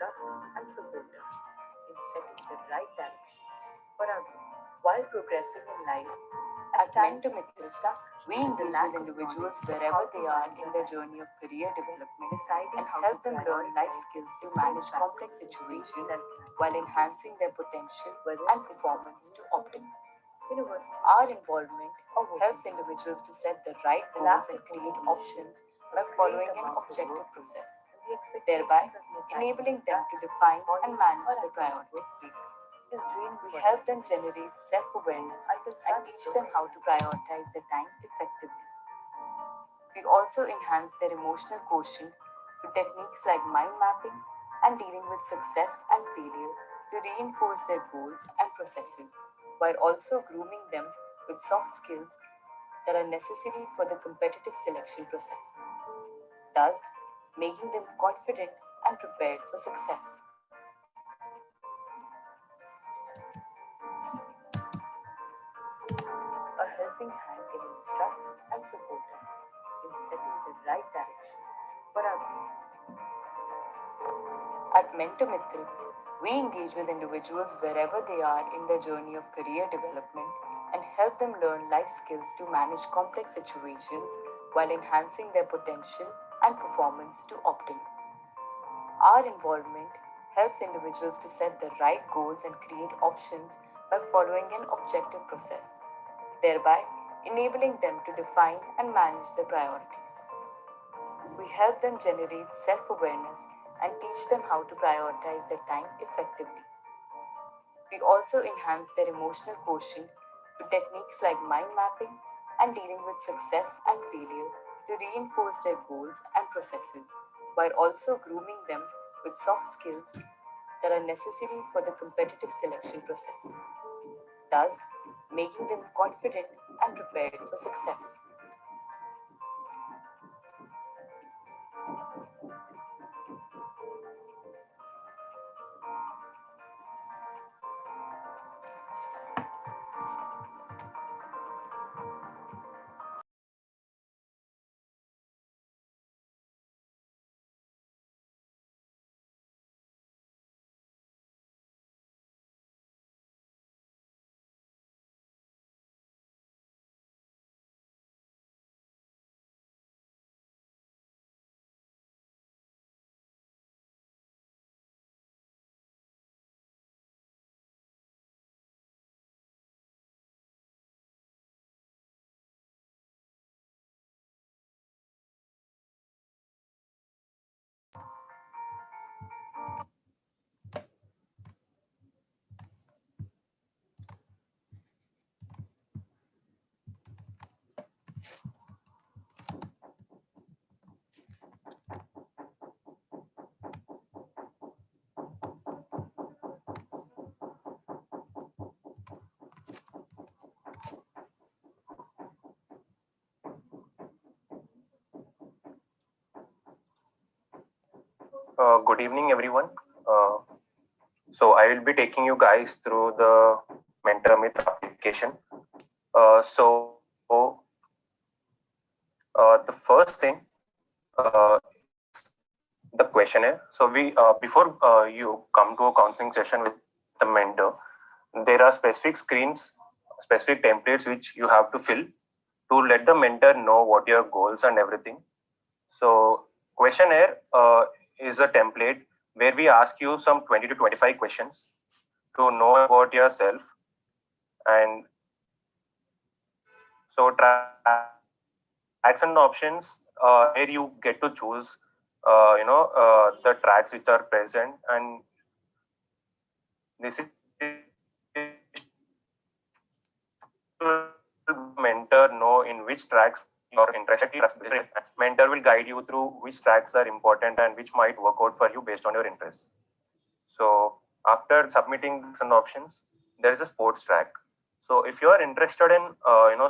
instruct and support us in setting the right direction for our growth. While progressing in life, at MentorMitr, we engage with individuals wherever they are in their journey of career development and help them learn life skills to manage complex situations while enhancing their potential and performance to optimum. Our involvement helps individuals to set the right goals and create options by following an objective process, thereby enabling them to define and manage their priorities. We help them generate self-awareness and teach them how to prioritize their time effectively. We also enhance their emotional quotient with techniques like mind mapping and dealing with success and failure to reinforce their goals and processes, while also grooming them with soft skills that are necessary for the competitive selection process, thus making them confident and prepared for success. A helping hand can instruct and support us in setting the right direction for our growth. At MentorMitr, we engage with individuals wherever they are in their journey of career development and help them learn life skills to manage complex situations while enhancing their potential and performance to optimum. Our involvement helps individuals to set the right goals and create options by following an objective process, thereby enabling them to define and manage their priorities. We help them generate self awareness and teach them how to prioritize their time effectively. We also enhance their emotional quotient with techniques like mind mapping and dealing with success and failure to reinforce their goals and processes, while also grooming them with soft skills that are necessary for the competitive selection process, thus making them confident and prepared for success. Good evening, everyone. Uh, I will be taking you guys through the MentorMitr application. The first thing is the questionnaire. So we before you come to a counseling session with the mentor, there are specific screens, specific templates which you have to fill to let the mentor know what your goals and everything. So questionnaire is a template where we ask you some 20 to 25 questions to know about yourself. And so tracks and options where you get to choose the tracks which are present, and this is to mentor know in which tracks you're interested in. Mentor will guide you through which tracks are important and which might work out for you based on your interests. So after submitting some options, there is a sports track. So if you are interested in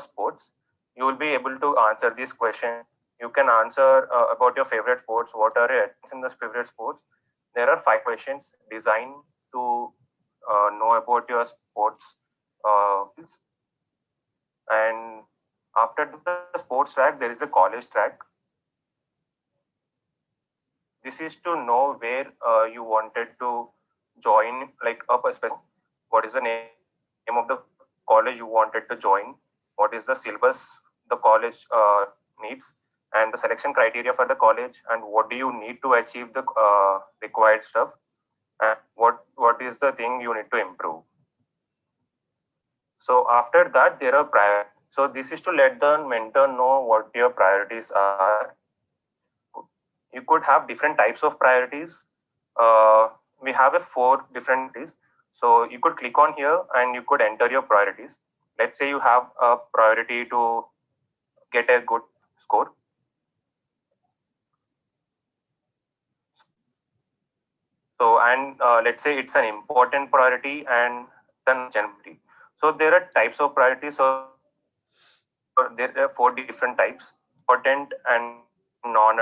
sports, you will be able to answer this question. You can answer about your favorite sports. What are your in the favorite sports? There are 5 questions designed to know about your sports. And after the sports track, there is a college track this is to know where you wanted to join, like a specific, what is the name of the college you wanted to join, what is the syllabus the college needs, and the selection criteria for the college, and what do you need to achieve the required stuff, and what is the thing you need to improve. So after that, there are priorities. So this is to let the mentor know what your priorities are. You could have different types of priorities. We have a 4 different. So you could click on here and you could enter your priorities. Let's say you have a priority to get a good score. So, and let's say it's an important priority and then urgent priority. So there are types of priorities. So there are 4 different types: important and not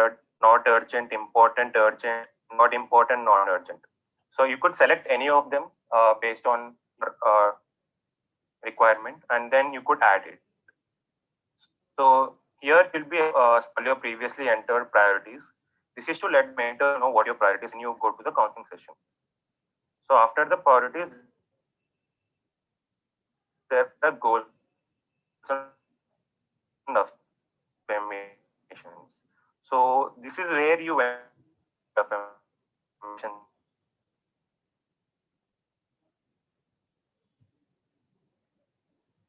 urgent, important, urgent, not important, non-urgent. So you could select any of them based on your requirement, and then you could add it. So here will be all your previously entered priorities. This is to let the mentor know what your priorities when you go to the counseling session. So after the priorities, there are goals and affirmations. So this is where you affirmation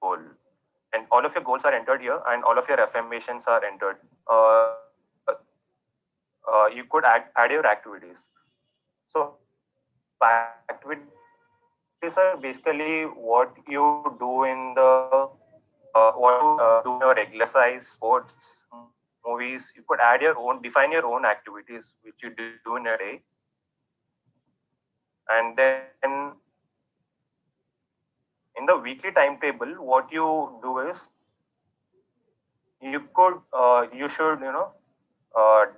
goal, and all of your goals are entered here, and all of your affirmations are entered. Uh, you could add your activities. So activities are basically what you do in the what you do in your exercise, sports, movies. You could add your own, define your own activities which you do in a day, and then in the weekly timetable, what you do is you should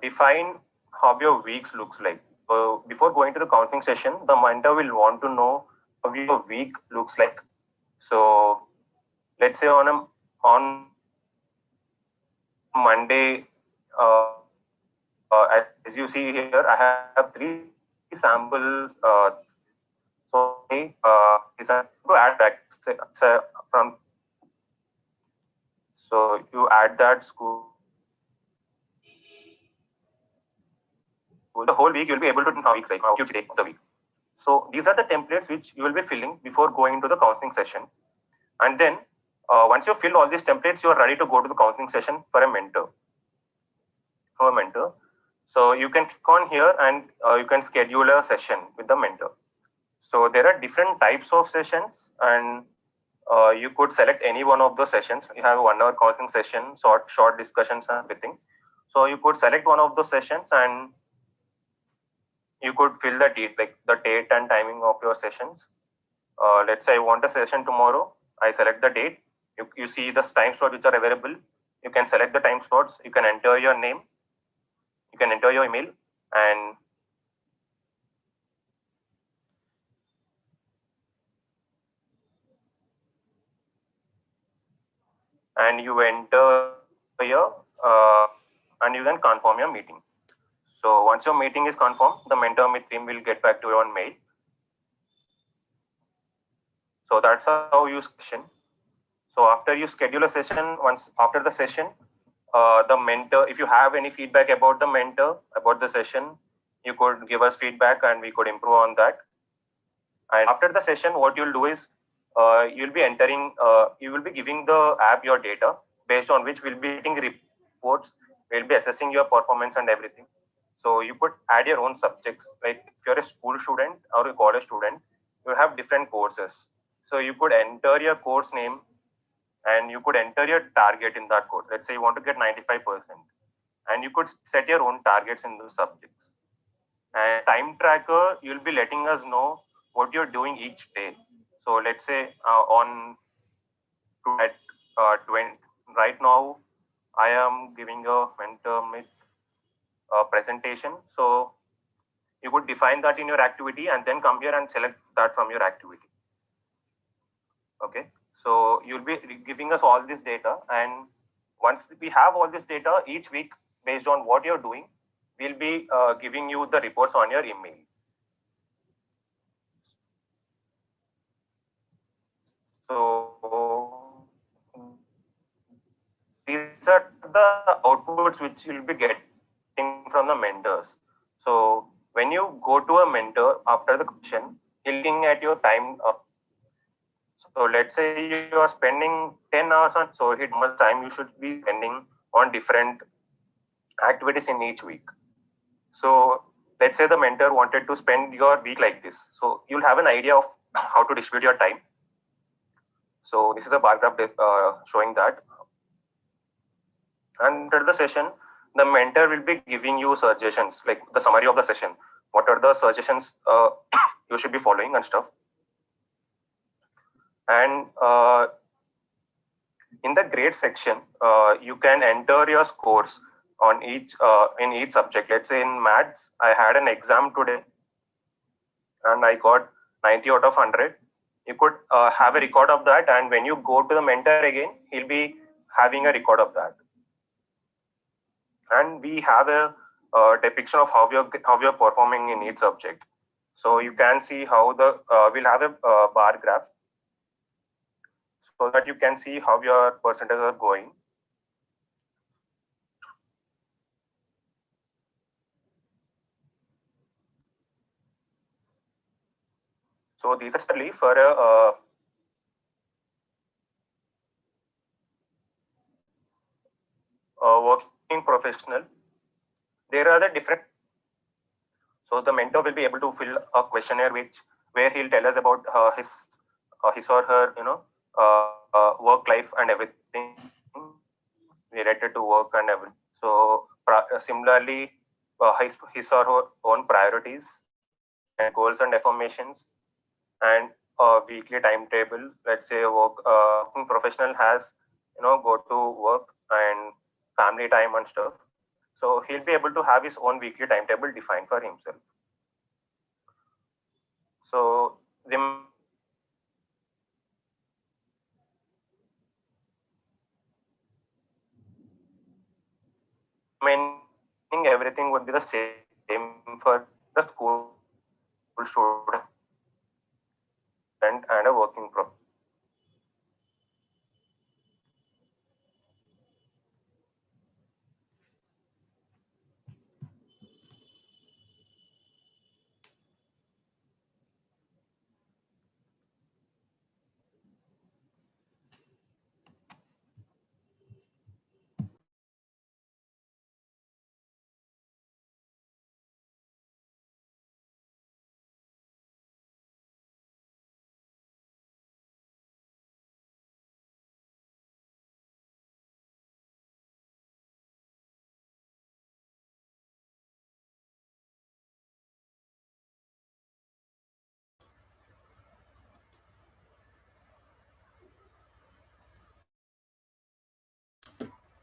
define how your weeks looks like. So before going to the counseling session, the mentor will want to know how your week looks like. So let's say on Monday, as you see here, I have 3 samples. So is to add back from. So you add that school. The whole week you'll be able to know week, like each day of the week. So these are the templates which you will be filling before going into the counseling session. And then once you fill all these templates, you are ready to go to the counseling session for a mentor. So you can click on here and you can schedule a session with the mentor. So there are different types of sessions, and you could select any one of the sessions. You have 1 hour counseling session, short discussions and everything. So you could select one of those sessions and you could fill the date, like the date and timing of your sessions. Let's say I want a session tomorrow. I select the date. You see the time slots which are available. You can select the time slots. You can enter your name. You can enter your email, and you enter here and you can confirm your meeting. So once your meeting is confirmed, the MentorMitr team will get back to you on mail. So that's how you session. So after you schedule a session, once after the session, the mentor, if you have any feedback about the mentor, about the session, you could give us feedback and we could improve on that. And after the session, what you'll do is you'll be entering, you will be giving the app your data based on which we'll be getting reports. We'll be assessing your performance and everything. So you could add your own subjects. Like if you're a school student or a college student, you have different courses. So you could enter your course name and you could enter your target in that course. Let's say you want to get 95%, and you could set your own targets in those subjects. And time tracker, you'll be letting us know what you're doing each day. So let's say on at 20 right now, I am giving a MentorMitr presentation. So you could define that in your activity and then come here and select that from your activity. Okay, so you'll be giving us all this data, and once we have all this data each week based on what you're doing, we'll be giving you the reports on your email. So these are the outputs which you'll be getting from the mentors. So when you go to a mentor after the question, looking at your time. So let's say you are spending 10 hours on, so how much time you should be spending on different activities in each week. So let's say the mentor wanted to spend your week like this. So you'll have an idea of how to distribute your time. So this is a bar graph showing that. And after the session, the mentor will be giving you suggestions, like the summary of the session. What are the suggestions you should be following and stuff. And in the grade section, you can enter your scores on each in each subject. Let's say in maths, I had an exam today, and I got 90 out of 100. You could have a record of that, and when you go to the mentor again, he'll be having a record of that. And we have a depiction of how you're performing in each subject. So you can see how the we'll have a bar graph so that you can see how your percentages are going. So these are study for a working professional. There are the different. So the mentor will be able to fill a questionnaire where he'll tell us about his or her work life and everything related to work and everything. So similarly, his or her own priorities and goals and affirmations, and a weekly timetable. Let's say a working professional has go to work and family time and stuff. So he'll be able to have his own weekly timetable defined for himself. So remaining everything would be the same for the school student and a working professional.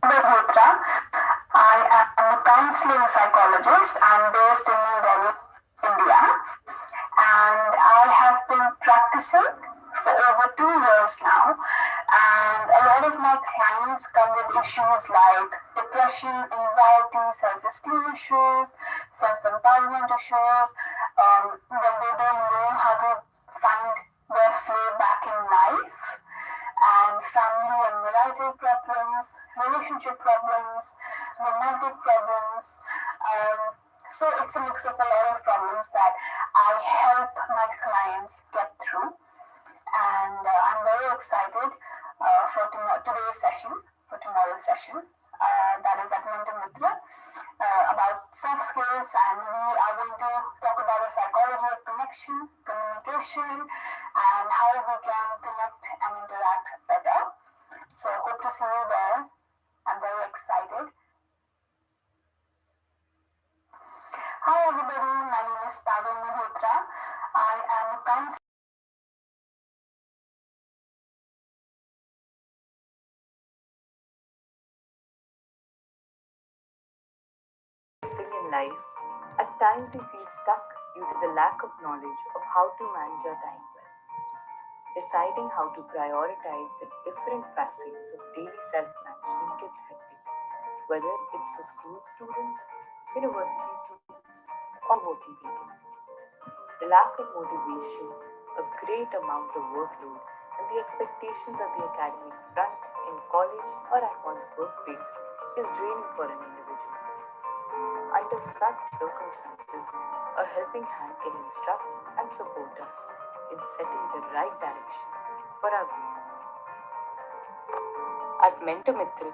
Mitra. I am a counseling psychologist. I'm based in New Delhi, India, and I have been practicing for over 2 years now. And a lot of my clients come with issues like depression, anxiety, self-esteem issues, self-empowerment issues, when they don't know how to find their flow back in life, and family and marital problems, relationship problems, romantic problems. So it's a mix of a lot of problems that I help my clients get through. And I'm very excited for today's session, for tomorrow's session. That is at MentorMitr, about soft skills, and we are going to talk about the psychology of connection, communication, and how we can connect and interact better. So hope to see you there. I'm very excited. Hi everybody, my name is Mitra. I am a counselor. In life, at times we feel stuck due to the lack of knowledge of how to manage our time well. Deciding how to prioritize the different facets of daily self-management gets hectic, whether it's for school students, university students, or working people. The lack of motivation, a great amount of workload, and the expectations of the academic front in college or at one's workplace is draining for an individual. Under such circumstances, a helping hand can instruct and support us in setting the right direction for our goals. At MentorMitr,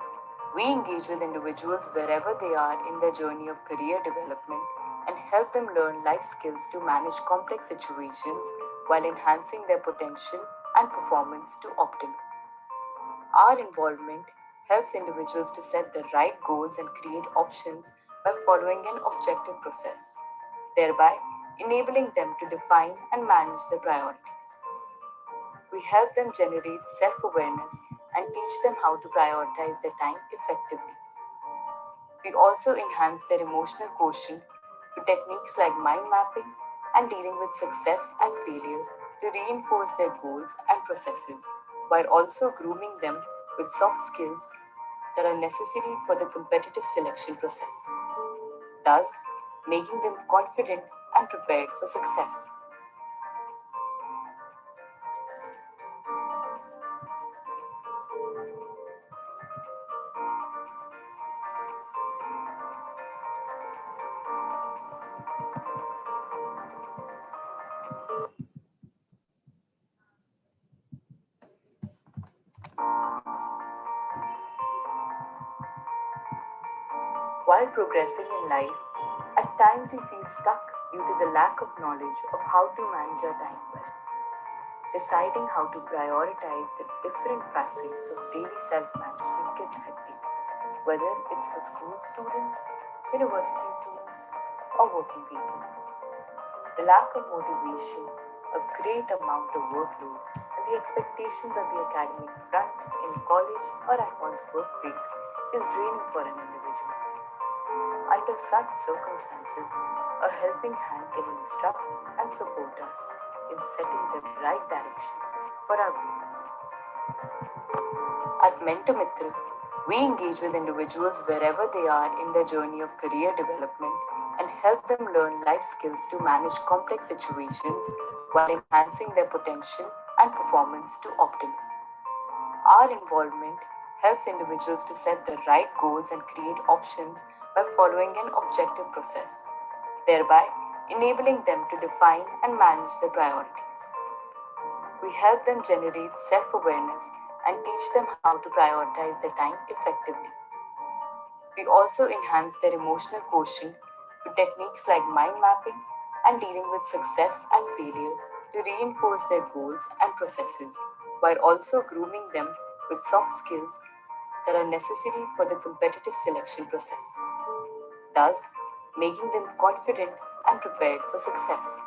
we engage with individuals wherever they are in their journey of career development and help them learn life skills to manage complex situations while enhancing their potential and performance to optimum. Our involvement helps individuals to set the right goals and create options by following an objective process, thereby enabling them to define and manage their priorities. We help them generate self awareness and teach them how to prioritize their time effectively. We also enhance their emotional quotient through techniques like mind mapping and dealing with success and failure to reinforce their goals and processes, while also grooming them with soft skills that are necessary for the competitive selection process, thus making them confident and prepared for success. While progressing in life, at times we feel stuck due to the lack of knowledge of how to manage our time well. Deciding how to prioritize the different facets of daily self management gets hectic, whether it's for school students, university students, or working people. The lack of motivation, a great amount of workload, and the expectations of the academic front in college or at one's workplace is draining for an individual. Under such circumstances, a helping hand can instruct and support us in setting the right direction for our goals. At MentorMitr, we engage with individuals wherever they are in their journey of career development and help them learn life skills to manage complex situations while enhancing their potential and performance to optimum. Our involvement helps individuals to set the right goals and create options by following an objective process, thereby enabling them to define and manage their priorities. We help them generate self awareness and teach them how to prioritize their time effectively. We also enhance their emotional quotient through techniques like mind mapping and dealing with success and failure to reinforce their goals and processes, while also grooming them with soft skills that are necessary for the competitive selection process, thus making them confident and prepared for success.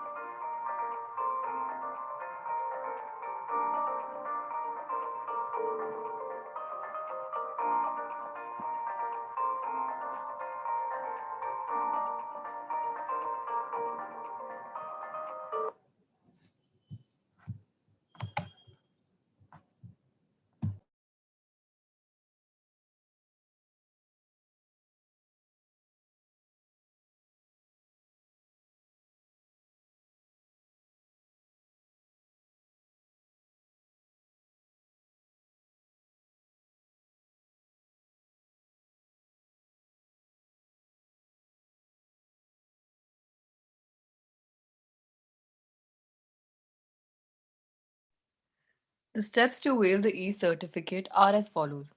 The steps to waive the e-certificate are as follows.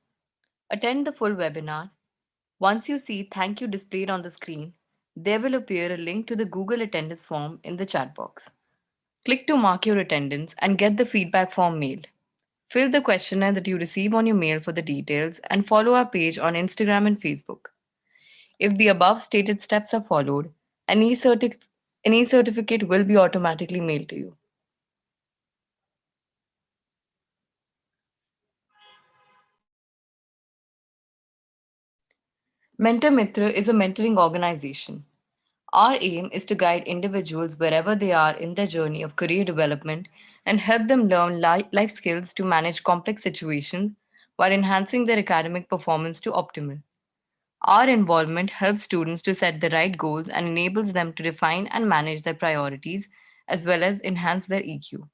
Attend the full webinar. Once you see thank you displayed on the screen, there will appear a link to the Google attendance form in the chat box. Click to mark your attendance and get the feedback form mailed. Fill the questionnaire that you receive on your mail for the details and follow our page on Instagram and Facebook. If the above stated steps are followed, an e-certificate will be automatically mailed to you. MentorMitr is a mentoring organization. Our aim is to guide individuals wherever they are in their journey of career development and help them learn life skills to manage complex situations while enhancing their academic performance to optimal. Our involvement helps students to set the right goals and enables them to define and manage their priorities as well as enhance their EQ.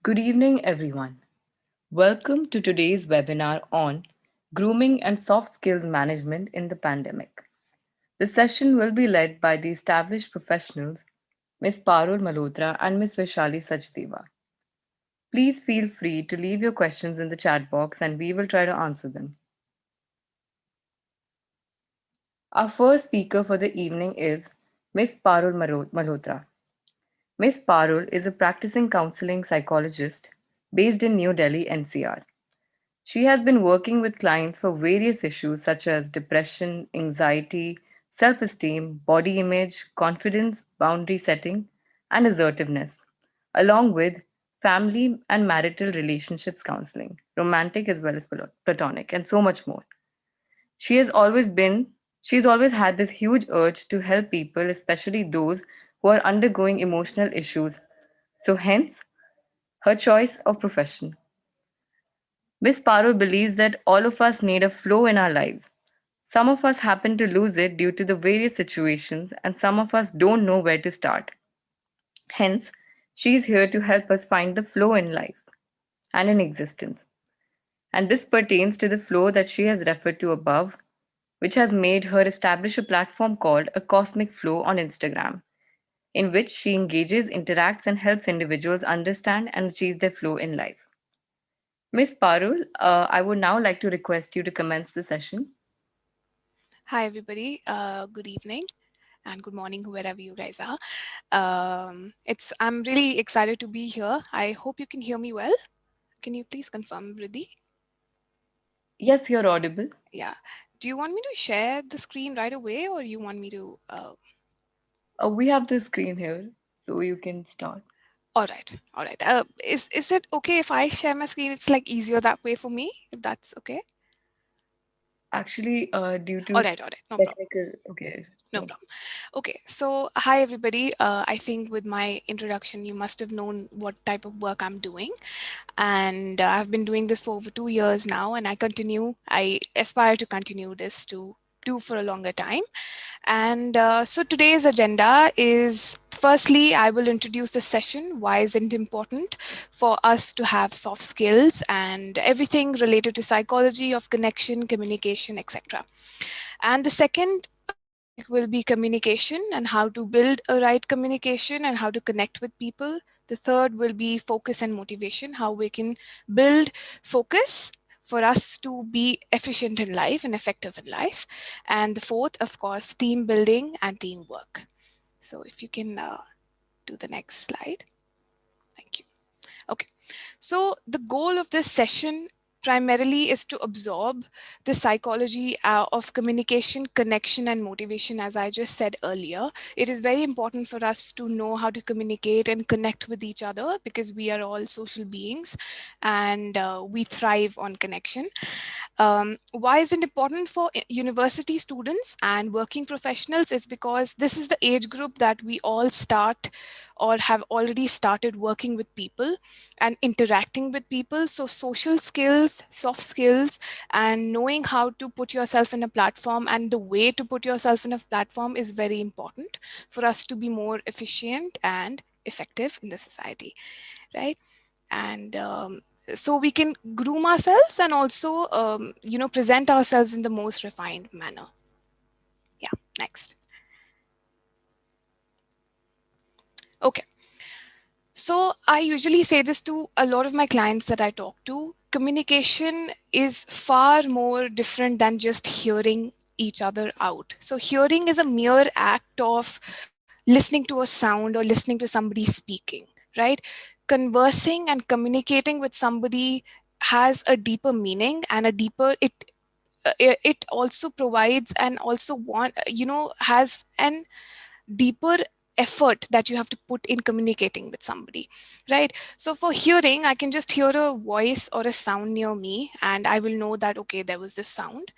Good evening, everyone. Welcome to today's webinar on grooming and soft skills management in the pandemic. The session will be led by the established professionals, Ms. Parul Malhotra and Ms. Vishali Sachdeva. Please feel free to leave your questions in the chat box and we will try to answer them. Our first speaker for the evening is Ms. Parul Malhotra. Ms. Parul is a practicing counseling psychologist based in New Delhi, NCR. She has been working with clients for various issues such as depression, anxiety, self esteem, body image, confidence, boundary setting, and assertiveness, along with family and marital relationships counseling, romantic as well as platonic, and so much more. She has always been, she's always had this huge urge to help people, especially those who are undergoing emotional issues. So, hence, her choice of profession. Miss Parul believes that all of us need a flow in our lives. Some of us happen to lose it due to the various situations, and some of us don't know where to start. Hence, she is here to help us find the flow in life and in existence. And this pertains to the flow that she has referred to above, which has made her establish a platform called a Cosmic Flow on Instagram, in which she engages, interacts, and helps individuals understand and achieve their flow in life. Miss Parul, I would now like to request you to commence the session. Hi, everybody. Good evening and good morning, wherever you guys are. I'm really excited to be here. I hope you can hear me well. Can you please confirm, Riddhi? Yes, you're audible. Yeah. Do you want me to share the screen right away, or you want me to? We have the screen here, So you can start. All right, all right. Is it okay if I share my screen? It's like easier that way for me, if that's okay. Actually, due to All right, no problem. technical, okay, No no. problem. Okay, so hi everybody. I think with my introduction, you must have known what type of work I'm doing. And I've been doing this for over 2 years now, and I aspire to continue this to do for a longer time. And so today's agenda is firstly, I will introduce the session. Why is it important for us to have soft skills and everything related to psychology of connection, communication, etc. And the second topic will be communication and how to build a right communication and how to connect with people. The third will be focus and motivation, how we can build focus for us to be efficient in life and effective in life. And the fourth, of course, team building and teamwork. So if you can do the next slide. Thank you. Okay. So the goal of this session primarily is to absorb the psychology of communication, connection, and motivation, as I just said earlier. It is very important for us to know how to communicate and connect with each other because we are all social beings and we thrive on connection. Why is it important for university students and working professionals is because this is the age group that we all start or have already started working with people and interacting with people. So social skills, soft skills, and knowing how to put yourself in a platform and the way to put yourself in a platform is very important for us to be more efficient and effective in the society, right? And so we can groom ourselves and also present ourselves in the most refined manner. Yeah, next. Okay. So I usually say this to a lot of my clients that I talk to. Communication is far more different than just hearing each other out. So hearing is a mere act of listening to a sound or listening to somebody speaking, right? Conversing and communicating with somebody has a deeper meaning and a deeper it also provides and also has an deeper effort that you have to put in communicating with somebody, right? So for hearing, I can just hear a voice or a sound near me and I will know that okay, there was this sound.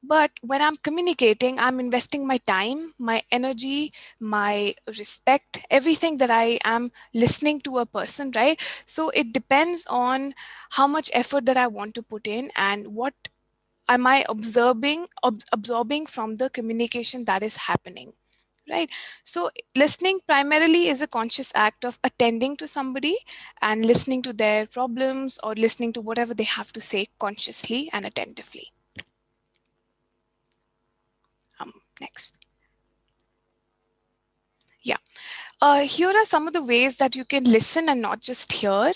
But when I'm communicating, I'm investing my time, my energy, my respect, everything that I am listening to a person, right? So it depends on how much effort that I want to put in and what am I absorbing from the communication that is happening, right? So listening primarily is a conscious act of attending to somebody and listening to their problems or listening to whatever they have to say consciously and attentively. Next. Yeah. Here are some of the ways that you can listen and not just hear.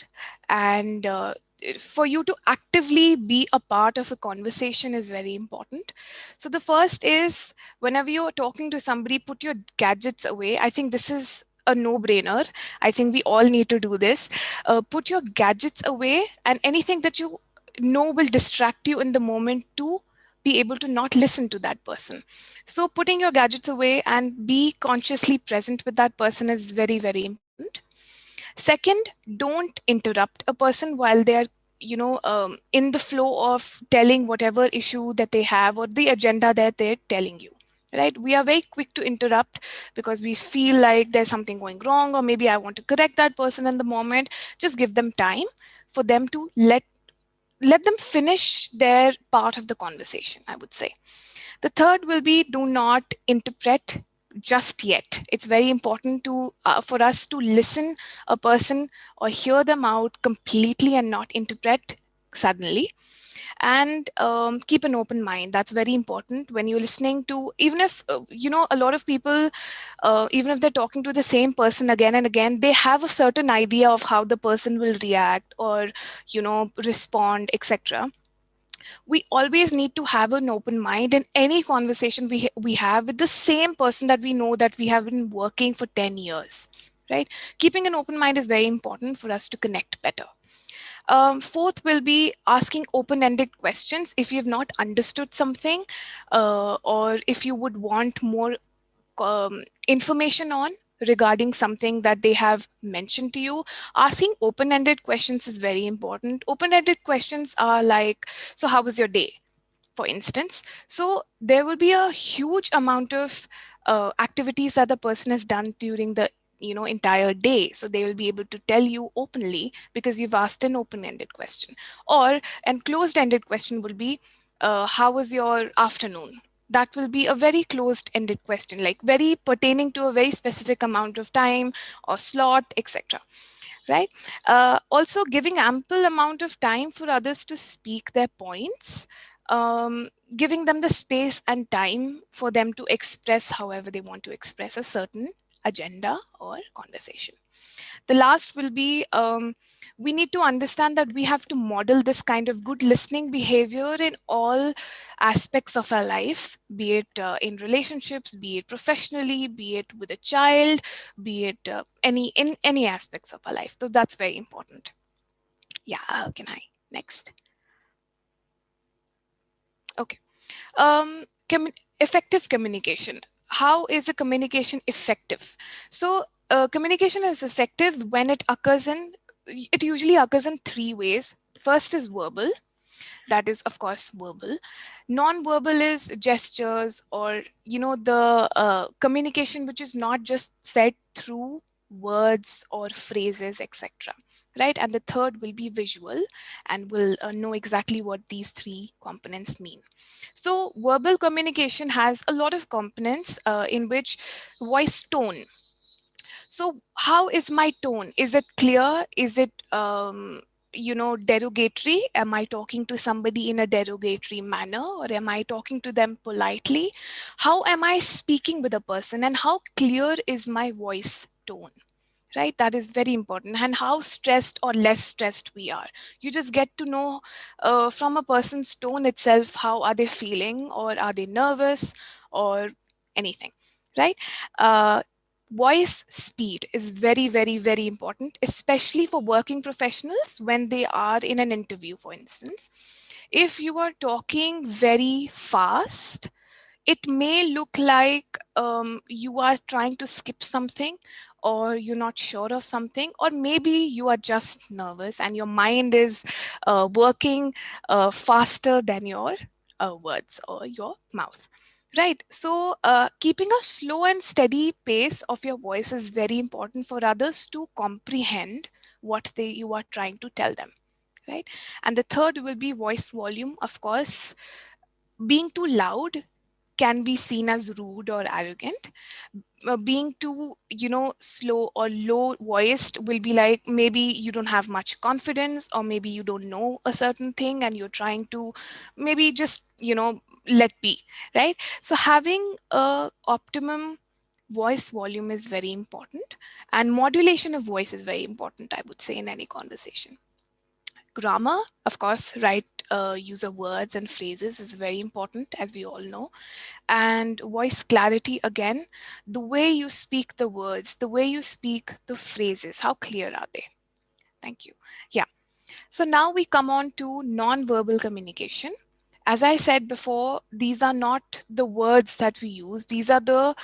And for you to actively be a part of a conversation is very important. So the first is whenever you're talking to somebody, put your gadgets away. I think this is a no-brainer. I think we all need to do this. Put your gadgets away and anything that you know will distract you in the moment to be able to not listen to that person. So putting your gadgets away and be consciously present with that person is very, very important. Second, don't interrupt a person while they're in the flow of telling whatever issue that they have or the agenda that they're telling you, right? We are very quick to interrupt because we feel like there's something going wrong or maybe I want to correct that person in the moment. Just give them time for them to let them finish their part of the conversation, I would say. The third will be do not interpret just yet. It's very important to for us to listen a person or hear them out completely and not interpret suddenly. And keep an open mind. That's very important when you're listening to, even if a lot of people, even if they're talking to the same person again and again, they have a certain idea of how the person will react or respond, etc. We always need to have an open mind in any conversation we have with the same person that we know that we have been working for 10 years, right? Keeping an open mind is very important for us to connect better. Fourth will be asking open-ended questions. If you've not understood something or if you would want more information on, regarding something that they have mentioned to you. Asking open-ended questions is very important. Open-ended questions are like, so how was your day, for instance? So there will be a huge amount of activities that the person has done during the entire day, so they will be able to tell you openly because you've asked an open-ended question. Or an closed-ended question will be, how was your afternoon? That will be a very closed-ended question, like very pertaining to a very specific amount of time or slot, etc. Right? Also, giving ample amount of time for others to speak their points, giving them the space and time for them to express however they want to express a certain agenda or conversation. The last will be, we need to understand that we have to model this kind of good listening behavior in all aspects of our life, be it in relationships, be it professionally, be it with a child, be it in any aspects of our life. So that's very important. Yeah, can I? Next. Okay. Effective communication. How is a communication effective? So communication is effective when it usually occurs in three ways. First is verbal. That is, of course, verbal. Non-verbal is gestures, or the communication which is not just said through words or phrases, etc. Right? And the third will be visual, and we'll know exactly what these three components mean. So verbal communication has a lot of components, in which voice tone. So how is my tone? Is it clear? Is it derogatory? Am I talking to somebody in a derogatory manner, or am I talking to them politely? How am I speaking with a person, and how clear is my voice tone? Right? That is very important. And how stressed or less stressed we are. You just get to know from a person's tone itself, how are they feeling, or are they nervous, or anything, right? Voice speed is very, very, very important, especially for working professionals when they are in an interview, for instance. If you are talking very fast, it may look like you are trying to skip something, or you're not sure of something, or maybe you are just nervous and your mind is working faster than your words or your mouth. Right. So keeping a slow and steady pace of your voice is very important for others to comprehend what you are trying to tell them. Right. And the third will be voice volume. Of course, being too loud can be seen as rude or arrogant. Being too slow or low voiced will be like, maybe you don't have much confidence, or maybe you don't know a certain thing and you're trying to maybe just let be. Right? So having a optimum voice volume is very important, and modulation of voice is very important, I would say, in any conversation. Grammar, of course, right use of words and phrases is very important, as we all know. And voice clarity, again, the way you speak the words, the way you speak the phrases, how clear are they? Thank you. Yeah. So now we come on to non-verbal communication. As I said before, these are not the words that we use. These are the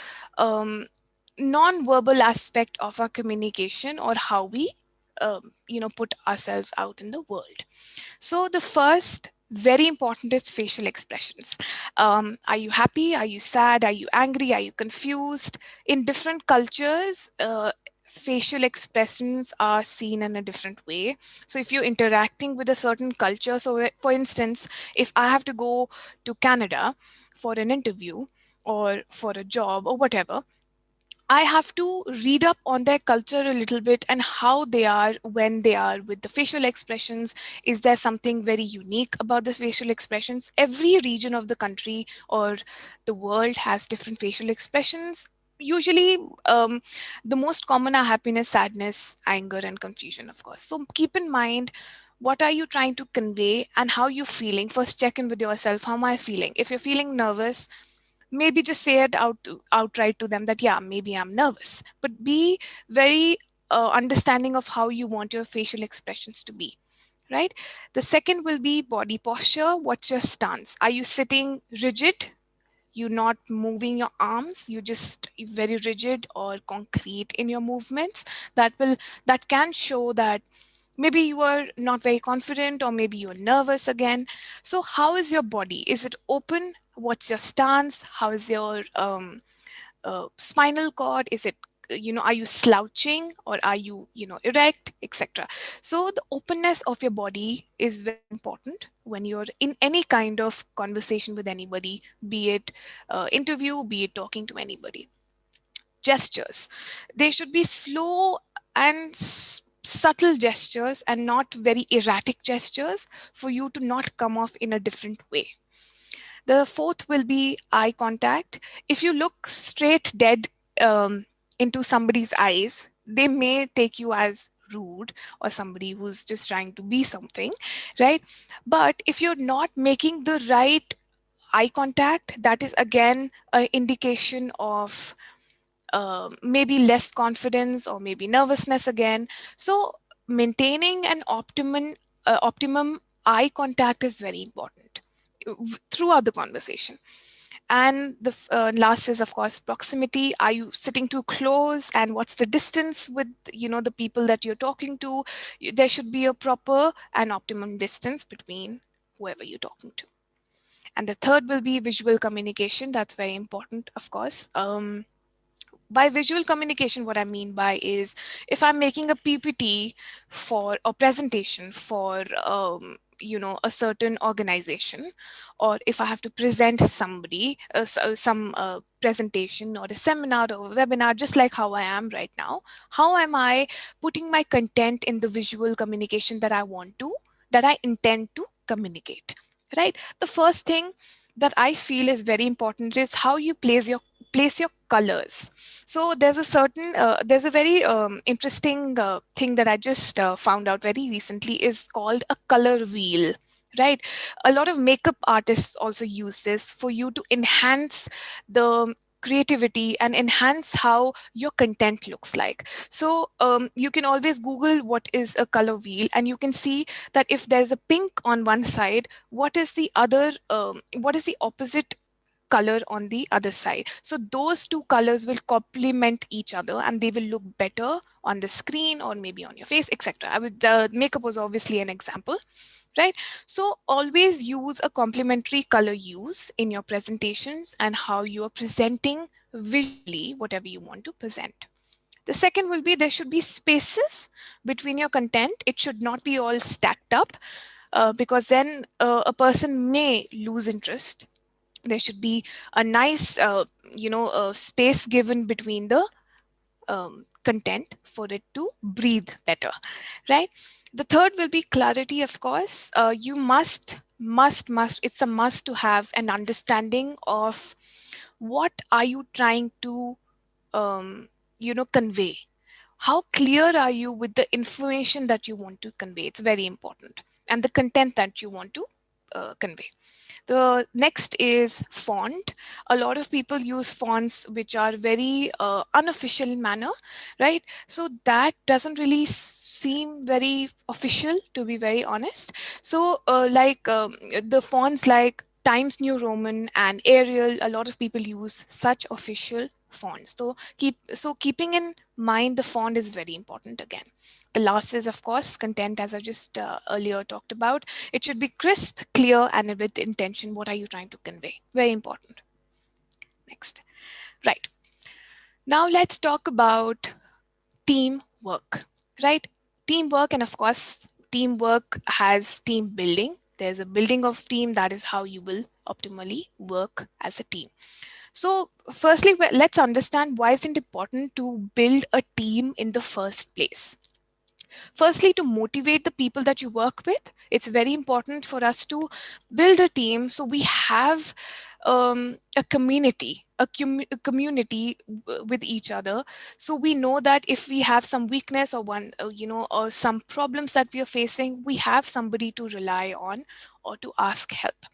non-verbal aspect of our communication, or how we put ourselves out in the world. So the first, very important, is facial expressions. Are you happy? Are you sad? Are you angry? Are you confused? In different cultures, facial expressions are seen in a different way. So if you're interacting with a certain culture, so for instance, if I have to go to Canada for an interview or for a job or whatever, I have to read up on their culture a little bit and how they are when they are with the facial expressions. Is there something very unique about the facial expressions? Every region of the country or the world has different facial expressions. Usually, the most common are happiness, sadness, anger, and confusion, of course. So keep in mind, what are you trying to convey and how you feeling? First, check in with yourself. How am I feeling? If you're feeling nervous, maybe just say it outright to them that, yeah, maybe I'm nervous, but be very understanding of how you want your facial expressions to be. Right? The second will be body posture. What's your stance? Are you sitting rigid? you're not moving your arms, you're just very rigid or concrete in your movements, that can show that maybe you are not very confident, or maybe you're nervous again. So how is your body? Is it open? What's your stance? How is your spinal cord? Is it, are you slouching, or are you, erect, etc. So the openness of your body is very important when you're in any kind of conversation with anybody, be it interview, be it talking to anybody. Gestures, they should be slow and subtle gestures, and not very erratic gestures, for you to not come off in a different way. The fourth will be eye contact. If you look straight dead into somebody's eyes, they may take you as rude or somebody who's just trying to be something, right? But if you're not making the right eye contact, that is again an indication of maybe less confidence or maybe nervousness again. So maintaining an optimum eye contact is very important throughout the conversation. And the last is, of course, proximity. Are you sitting too close, and what's the distance with the people that you're talking to? There should be a proper and optimum distance between whoever you're talking to. And the third will be visual communication. That's very important, of course. By visual communication, what I mean by is, if I'm making a PPT for a presentation for a certain organization, or if I have to present somebody some presentation or a seminar or a webinar, just like how I am right now, how am I putting my content in the visual communication that I intend to communicate, right? The first thing that I feel is very important is how you place your colors. So there's a very interesting thing that I just found out very recently, is called a color wheel, right? A lot of makeup artists also use this for you to enhance the creativity and enhance how your content looks like. So you can always Google what is a color wheel, and you can see that if there's a pink on one side, what is the opposite color on the other side. So those two colors will complement each other, and they will look better on the screen or maybe on your face, etc. The makeup was obviously an example, right? So always use a complementary color use in your presentations and how you are presenting visually whatever you want to present. The second will be, there should be spaces between your content. It should not be all stacked up, because then a person may lose interest. There should be a nice space given between the content for it to breathe better, right? The third will be clarity, of course. You must, it's a must to have an understanding of what are you trying to convey. How clear are you with the information that you want to convey? It's very important. And the content that you want to convey. The next is font. A lot of people use fonts which are very unofficial manner, right? So that doesn't really seem very official, to be very honest. So the fonts like Times New Roman and Arial, a lot of people use such official fonts. So keeping in mind the font is very important again. The last is, of course, content, as I just earlier talked about. It should be crisp, clear, and with intention. What are you trying to convey? Very important. Next. Right. Now let's talk about teamwork, right? Teamwork, and of course, teamwork has team building. There's a building of team. That is how you will optimally work as a team. So firstly, let's understand why is it important to build a team in the first place. Firstly, to motivate the people that you work with, it's very important for us to build a team so we have a community, a community with each other. So we know that if we have some weakness or or some problems that we are facing, we have somebody to rely on or to ask help,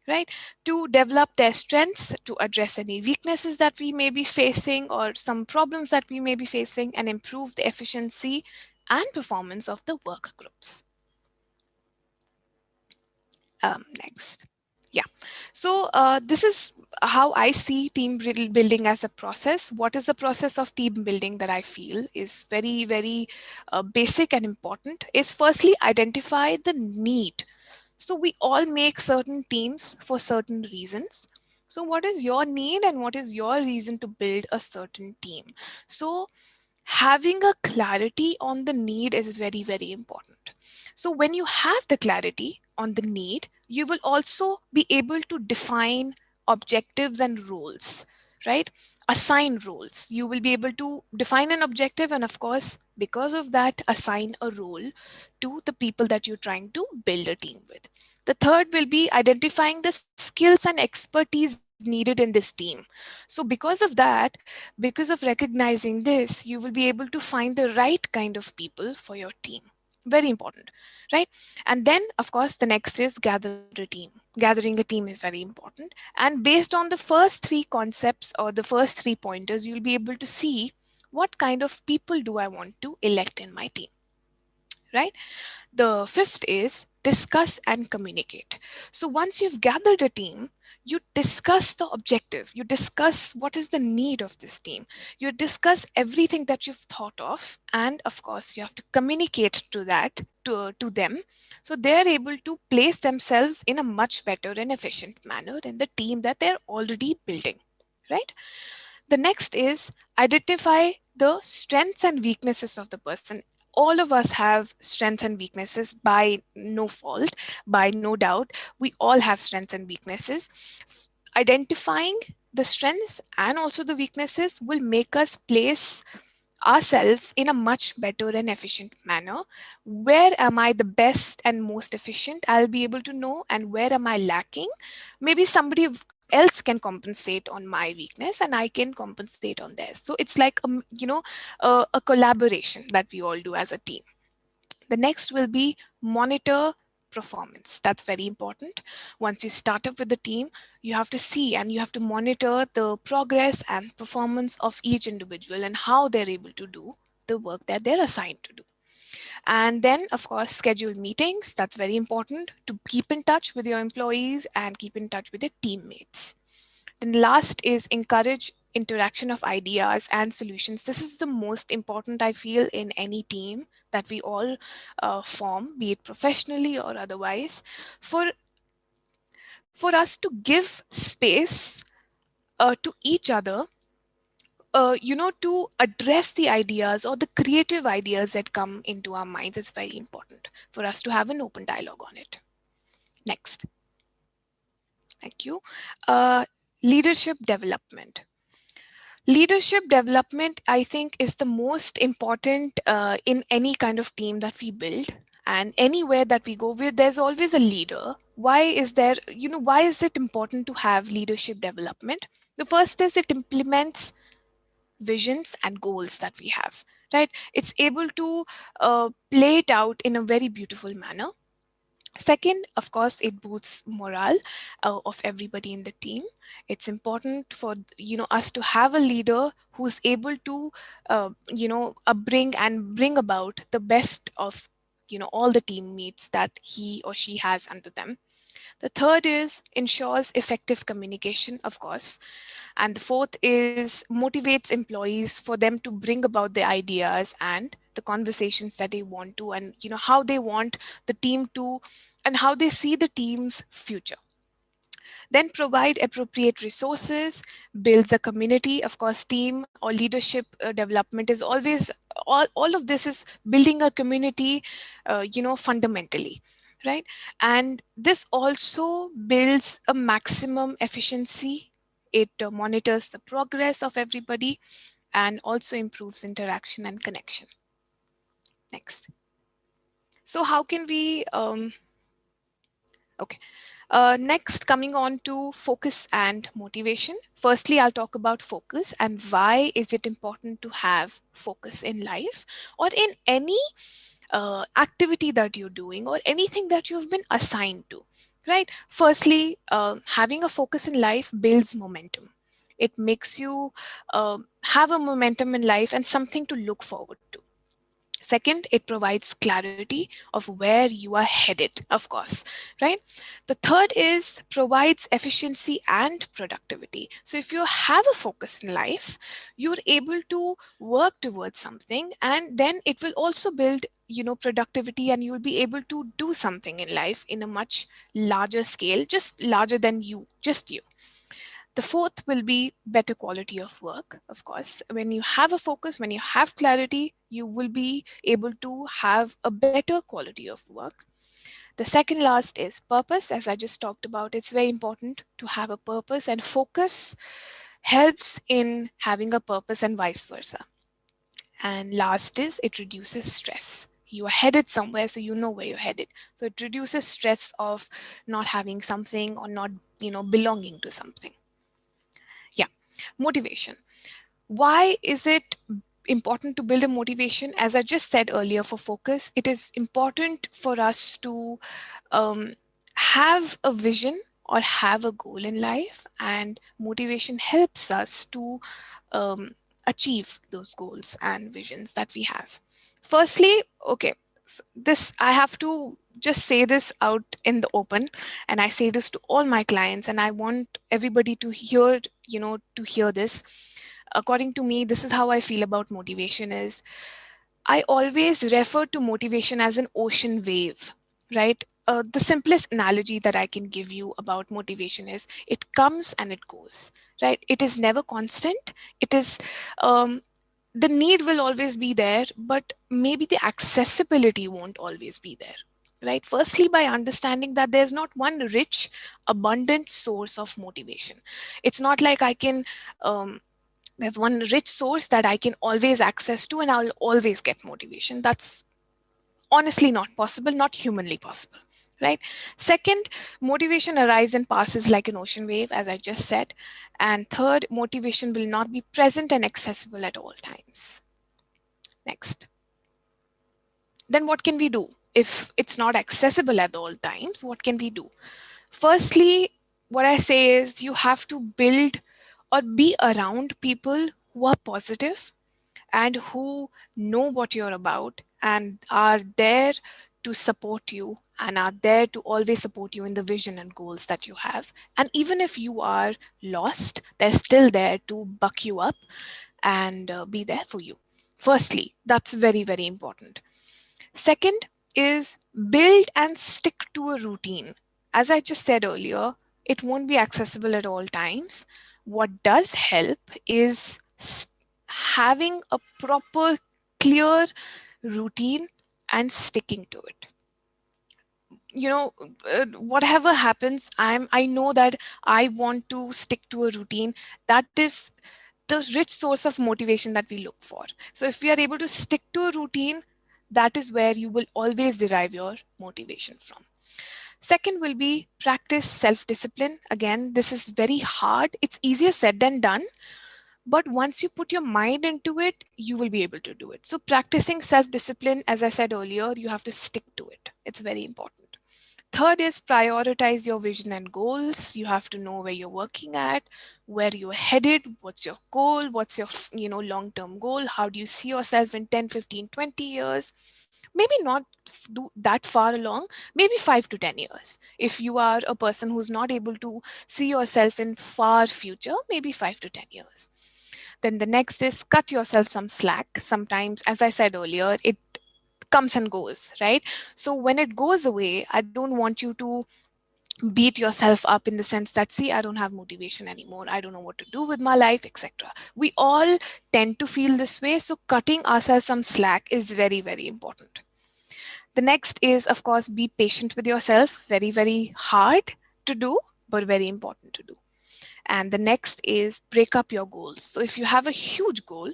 right? To develop their strengths, to address any weaknesses that we may be facing or some problems that we may be facing, and improve the efficiency and performance of the work groups. Next. Yeah. So this is how I see team building as a process. What is the process of team building that I feel is very, very basic and important is firstly identify the need. So we all make certain teams for certain reasons. So what is your need and what is your reason to build a certain team? So having a clarity on the need is very, very important. So when you have the clarity on the need, you will also be able to define objectives and roles, right? Assign roles. You will be able to define an objective, and of course, because of that, assign a role to the people that you're trying to build a team with. The third will be identifying the skills and expertise needed in this team. So because of that, because of recognizing this, you will be able to find the right kind of people for your team. Very important, right? And then, of course, the next is gather a team. Gathering a team is very important. And based on the first three concepts or the first 3 pointers, you'll be able to see what kind of people do I want to elect in my team, right? The fifth is discuss and communicate. So once you've gathered a team, you discuss the objective, you discuss what is the need of this team, you discuss everything that you've thought of, and of course, you have to communicate to that to them so they're able to place themselves in a much better and efficient manner in the team that they're already building, right? The next is identify the strengths and weaknesses of the person. All of us have strengths and weaknesses by no fault, by no doubt. We all have strengths and weaknesses. Identifying the strengths and also the weaknesses will make us place ourselves in a much better and efficient manner. Where am I the best and most efficient? I'll be able to know. And where am I lacking? Maybe somebody else can compensate on my weakness and I can compensate on theirs. So it's like, a collaboration that we all do as a team. The next will be monitor performance. That's very important. Once you start up with the team, you have to see and you have to monitor the progress and performance of each individual and how they're able to do the work that they're assigned to do. And then, of course, schedule meetings. That's very important to keep in touch with your employees and keep in touch with your teammates. Then last is encourage interaction of ideas and solutions. This is the most important, I feel, in any team that we all form, be it professionally or otherwise, for for us to give space to each other, to address the ideas or the creative ideas that come into our minds. Is very important for us to have an open dialogue on it. Next. Thank you. Leadership development. Leadership development, I think, is the most important in any kind of team that we build. And anywhere that we go, there's always a leader. Why is there, why is it important to have leadership development? The first is it implements visions and goals that we have, right? It's able to play it out in a very beautiful manner. Second, of course, it boosts morale of everybody in the team. It's important for us to have a leader who's able to bring about the best of all the teammates that he or she has under them. The third is ensures effective communication, of course. And the fourth is motivates employees for them to bring about the ideas and the conversations that they want to, and how they want the team to, and how they see the team's future. Then provide appropriate resources, builds a community. Of course, team or leadership development is always, all of this is building a community, fundamentally, right? And this also builds a maximum efficiency. It monitors the progress of everybody and also improves interaction and connection. Next. So how can we, okay. Next, coming on to focus and motivation. Firstly, I'll talk about focus and why is it important to have focus in life or in any activity that you're doing or anything that you've been assigned to, right? Firstly, having a focus in life builds momentum. It makes you have a momentum in life and something to look forward to. Second, it provides clarity of where you are headed, of course, right? The third is provides efficiency and productivity. So if you have a focus in life, you're able to work towards something, and then it will also build, productivity, and you'll be able to do something in life in a much larger scale, just larger than you, just you. The fourth will be better quality of work. Of course, when you have a focus, when you have clarity, you will be able to have a better quality of work. The second last is purpose. As I just talked about, it's very important to have a purpose, and focus helps in having a purpose and vice versa. And last is it reduces stress. You are headed somewhere, so you know where you're headed. So it reduces stress of not having something or not, belonging to something. Yeah. Motivation. Why is it important to build a motivation? As I just said earlier, for focus, it is important for us to have a vision or have a goal in life, and motivation helps us to um, achieve those goals and visions that we have. Firstly, okay, this I have to just say this out in the open, and I say this to all my clients, and I want everybody to hear, to hear this. According to me, this is how I feel about motivation is I always refer to motivation as an ocean wave, right? The simplest analogy that I can give you about motivation is it comes and it goes, right? It is never constant. It is, the need will always be there, but maybe the accessibility won't always be there, right? Firstly, by understanding that there's not one rich, abundant source of motivation. It's not like I can, there's one rich source that I can always access to and I'll always get motivation. That's honestly not possible, not humanly possible, right? Second, motivation arises and passes like an ocean wave, as I just said. And third, motivation will not be present and accessible at all times. Next. Then what can we do? If it's not accessible at all times, what can we do? Firstly, what I say is you have to build or be around people who are positive and who know what you're about and are there to support you and are there to always support you in the vision and goals that you have. And even if you are lost, they're still there to buck you up and be there for you. Firstly, that's very, very important. Second is build and stick to a routine. As I just said earlier, it won't be accessible at all times. What does help is having a proper, clear routine and sticking to it. Whatever happens, I know that I want to stick to a routine. That is the rich source of motivation that we look for. So if we are able to stick to a routine, that is where you will always derive your motivation from. Second will be practice self-discipline. Again, this is very hard. It's easier said than done. But once you put your mind into it, you will be able to do it. So practicing self-discipline, as I said earlier, you have to stick to it. It's very important. Third is prioritize your vision and goals. You have to know where you're working at, where you're headed, what's your goal, what's your long-term goal, how do you see yourself in 10, 15, 20 years. Maybe not do that far along, maybe 5 to 10 years. If you are a person who's not able to see yourself in far future, maybe 5 to 10 years. Then the next is cut yourself some slack. Sometimes, as I said earlier, it comes and goes, right? So when it goes away, I don't want you to beat yourself up in the sense that, see, I don't have motivation anymore, I don't know what to do with my life, etc. We all tend to feel this way. So cutting ourselves some slack is very, very important. The next is, of course, be patient with yourself. Very, very hard to do, but very important to do. And the next is break up your goals. So if you have a huge goal,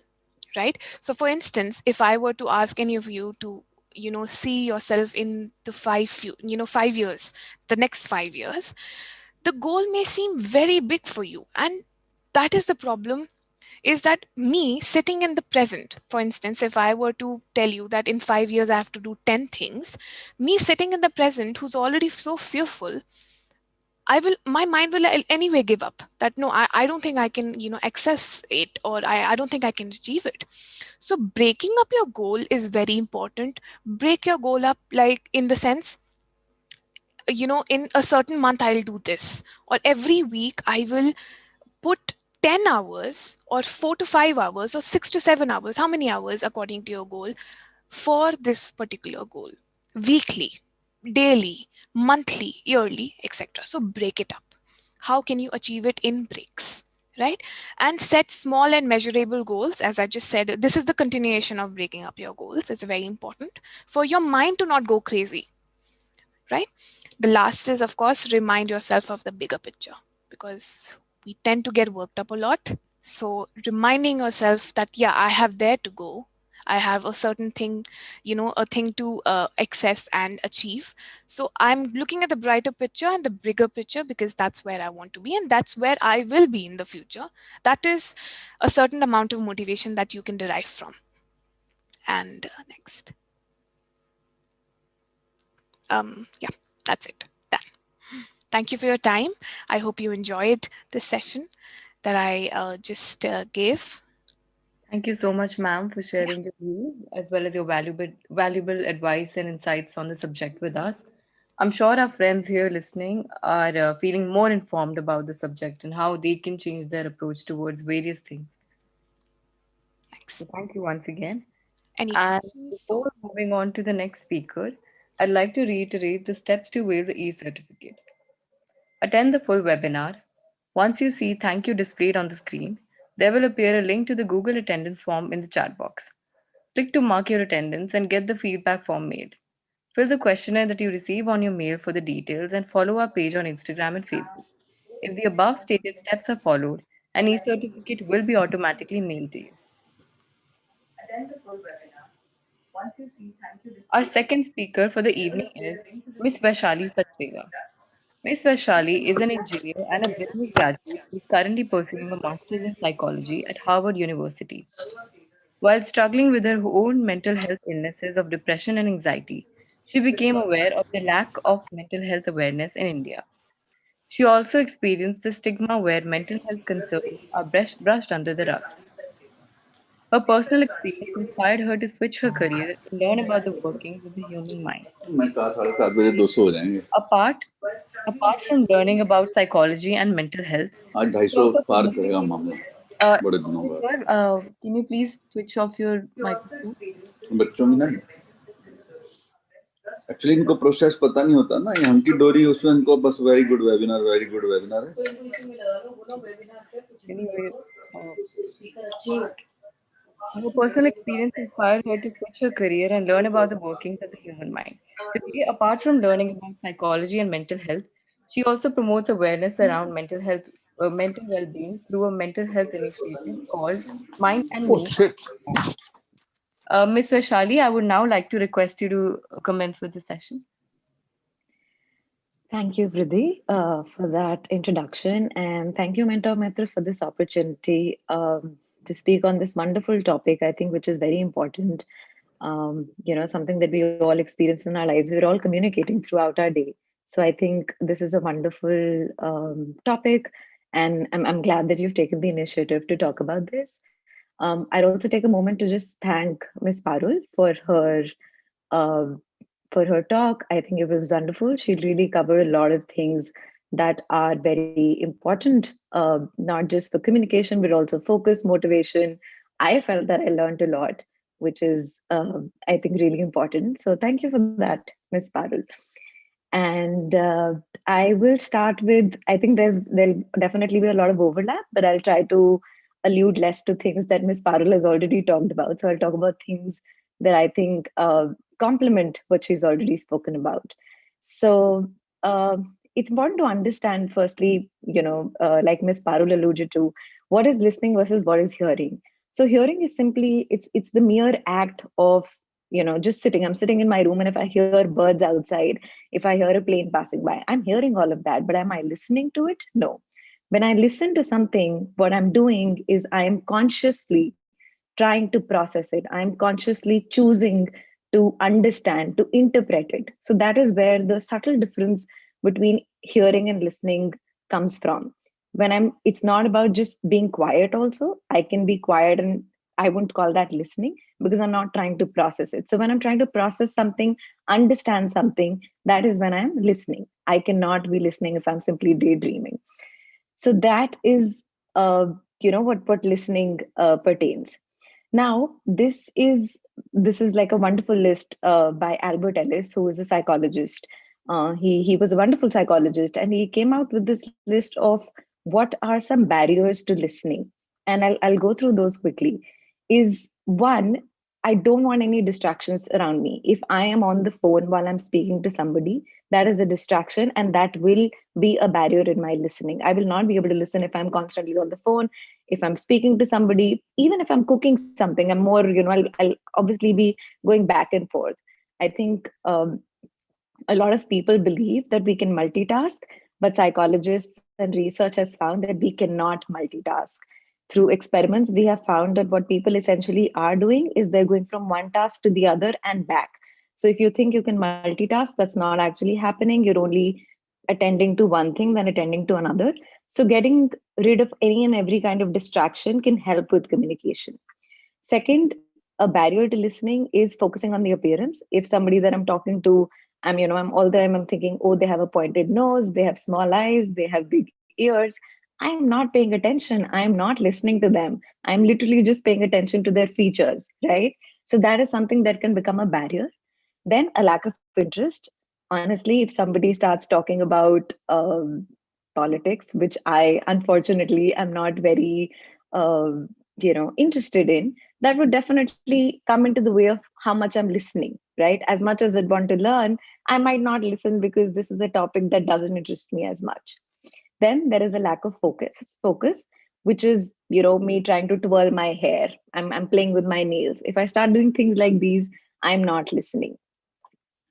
right? So for instance, if I were to ask any of you to, see yourself in the 5 years, the next 5 years, the goal may seem very big for you. And that is the problem, is that me sitting in the present, for instance, if I were to tell you that in 5 years I have to do 10 things, me sitting in the present who's already so fearful, my mind will anyway give up that no, I don't think I can, access it, or I don't think I can achieve it. So breaking up your goal is very important. Break your goal up, like in the sense, in a certain month I'll do this, or every week I will put 10 hours or 4 to 5 hours or 6 to 7 hours, how many hours according to your goal, for this particular goal, weekly, daily, monthly, yearly, etc. So break it up. How can you achieve it in breaks, right? And set small and measurable goals. As I just said, this is the continuation of breaking up your goals. It's very important for your mind to not go crazy, right? The last is, of course, remind yourself of the bigger picture, because we tend to get worked up a lot. So reminding yourself that, yeah, I have there to go. I have a certain thing, a thing to access and achieve. So I'm looking at the brighter picture and the bigger picture, because that's where I want to be and that's where I will be in the future. That is a certain amount of motivation that you can derive from. And next. Yeah, that's it. Done. Thank you for your time. I hope you enjoyed this session that I just gave. Thank you so much, ma'am, for Yeah. sharing your views as well as your valuable advice and insights on the subject with us. I'm sure our friends here listening are feeling more informed about the subject and how they can change their approach towards various things. Thanks. So thank you once again. Any And questions? So, before moving on to the next speaker, I'd like to reiterate the steps to waive the e-certificate. Attend the full webinar. Once you see thank you displayed on the screen, there will appear a link to the Google Attendance form in the chat box. Click to mark your attendance and get the feedback form made. Fill the questionnaire that you receive on your mail for the details and follow our page on Instagram and Facebook. If the above stated steps are followed, an e-certificate will be automatically mailed to you. Attend the full webinar. Once you see thank you displayed. Our second speaker for the evening is Miss Vaishali Sachdeva. Miss Vaishali is an engineer and a business graduate who is currently pursuing a master's in psychology at Harvard University. While struggling with her own mental health illnesses of depression and anxiety, she became aware of the lack of mental health awareness in India. She also experienced the stigma where mental health concerns are brushed under the rug. Her personal experience inspired her to switch her career and learn about the workings of the human mind. मैं कहा 7:30 200 हो जाएंगे Apart, apart from learning about psychology and mental health, आज she 250 also par promotes. करेगा मामला Uh, बड़े दिनों बाद Sir, can you please switch off your microphone? बच्चों की ना एक्चुअली इनको प्रोसेस पता नहीं होता ना, ये हमकी डोरी उसमें इनको बस वेरी गुड वेबिनार है। Anyway, her personal experience inspired her to switch her career and learn about the workings of the human mind. Today, apart from learning about psychology and mental health, she also promotes awareness around mental well-being through a mental health initiative called Mind and Oh Me. shit. Ms. Vaishali, I would now like to request you to commence with the session. Thank you, Vriddhi, for that introduction. And thank you, MentorMitr, for this opportunity to speak on this wonderful topic, I think, which is very important. Something that we all experience in our lives. We're all communicating throughout our day. So I think this is a wonderful topic. And I'm glad that you've taken the initiative to talk about this. I'd also take a moment to just thank Ms. Parul um, for her talk. I think it was wonderful. She really covered a lot of things that are very important, not just for communication, but also focus, motivation. I felt that I learned a lot, which is, I think, really important. So thank you for that, Ms. Parul. And I will start with, I think there'll definitely be a lot of overlap, but I'll try to allude less to things that Ms. Parul has already talked about. So I'll talk about things that I think complement what she's already spoken about. So it's important to understand, firstly, like Ms. Parul alluded to, what is listening versus what is hearing. So hearing is simply, it's the mere act of just sitting. I'm sitting in my room, and if I hear birds outside, if I hear a plane passing by, I'm hearing all of that, but am I listening to it? No. When I listen to something, what I'm doing is I am consciously trying to process it. I'm consciously choosing to understand, to interpret it. So that is where the subtle difference between hearing and listening comes from. It's not about just being quiet also. I can be quiet and I wouldn't call that listening because I'm not trying to process it. So when I'm trying to process something, understand something, that is when I'm listening. I cannot be listening if I'm simply daydreaming. So that is, what listening pertains. Now, this is like a wonderful list by Albert Ellis, who is a psychologist. He was a wonderful psychologist, and he came out with this list of what are some barriers to listening. And I'll go through those quickly. Is one, I don't want any distractions around me. If I am on the phone while I'm speaking to somebody, that is a distraction, and that will be a barrier in my listening. I will not be able to listen if I'm constantly on the phone. If I'm speaking to somebody, even if I'm cooking something, I'm more, I'll obviously be going back and forth. I think a lot of people believe that we can multitask, but psychologists and research has found that we cannot multitask. Through experiments, we have found that what people essentially are doing is they're going from one task to the other and back. So if you think you can multitask, that's not actually happening. You're only attending to one thing, then attending to another. So getting rid of any and every kind of distraction can help with communication. Second, a barrier to listening is focusing on the appearance. If somebody that I'm talking to, I'm all the time I'm thinking, oh, they have a pointed nose, they have small eyes, they have big ears. I'm not paying attention. I'm not listening to them. I'm literally just paying attention to their features, right? So that is something that can become a barrier. Then a lack of interest. Honestly, if somebody starts talking about politics, which I unfortunately am not very, interested in, that would definitely come into the way of how much I'm listening, right? As much as I'd want to learn, I might not listen because this is a topic that doesn't interest me as much. Then there is a lack of focus, which is, me trying to twirl my hair. I'm playing with my nails. If I start doing things like these, I'm not listening.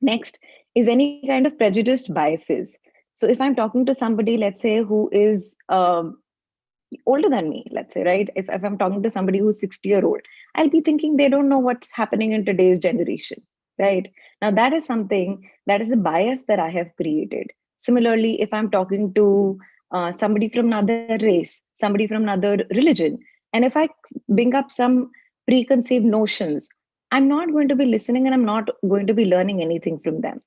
Next is any kind of prejudiced biases. So if I'm talking to somebody, let's say, who is older than me, let's say, right? If I'm talking to somebody who's 60-year-old, I'll be thinking they don't know what's happening in today's generation, right? Now, that is something, that is a bias that I have created. Similarly, if I'm talking to somebody from another race, somebody from another religion, and if I bring up some preconceived notions, I'm not going to be listening and I'm not going to be learning anything from them.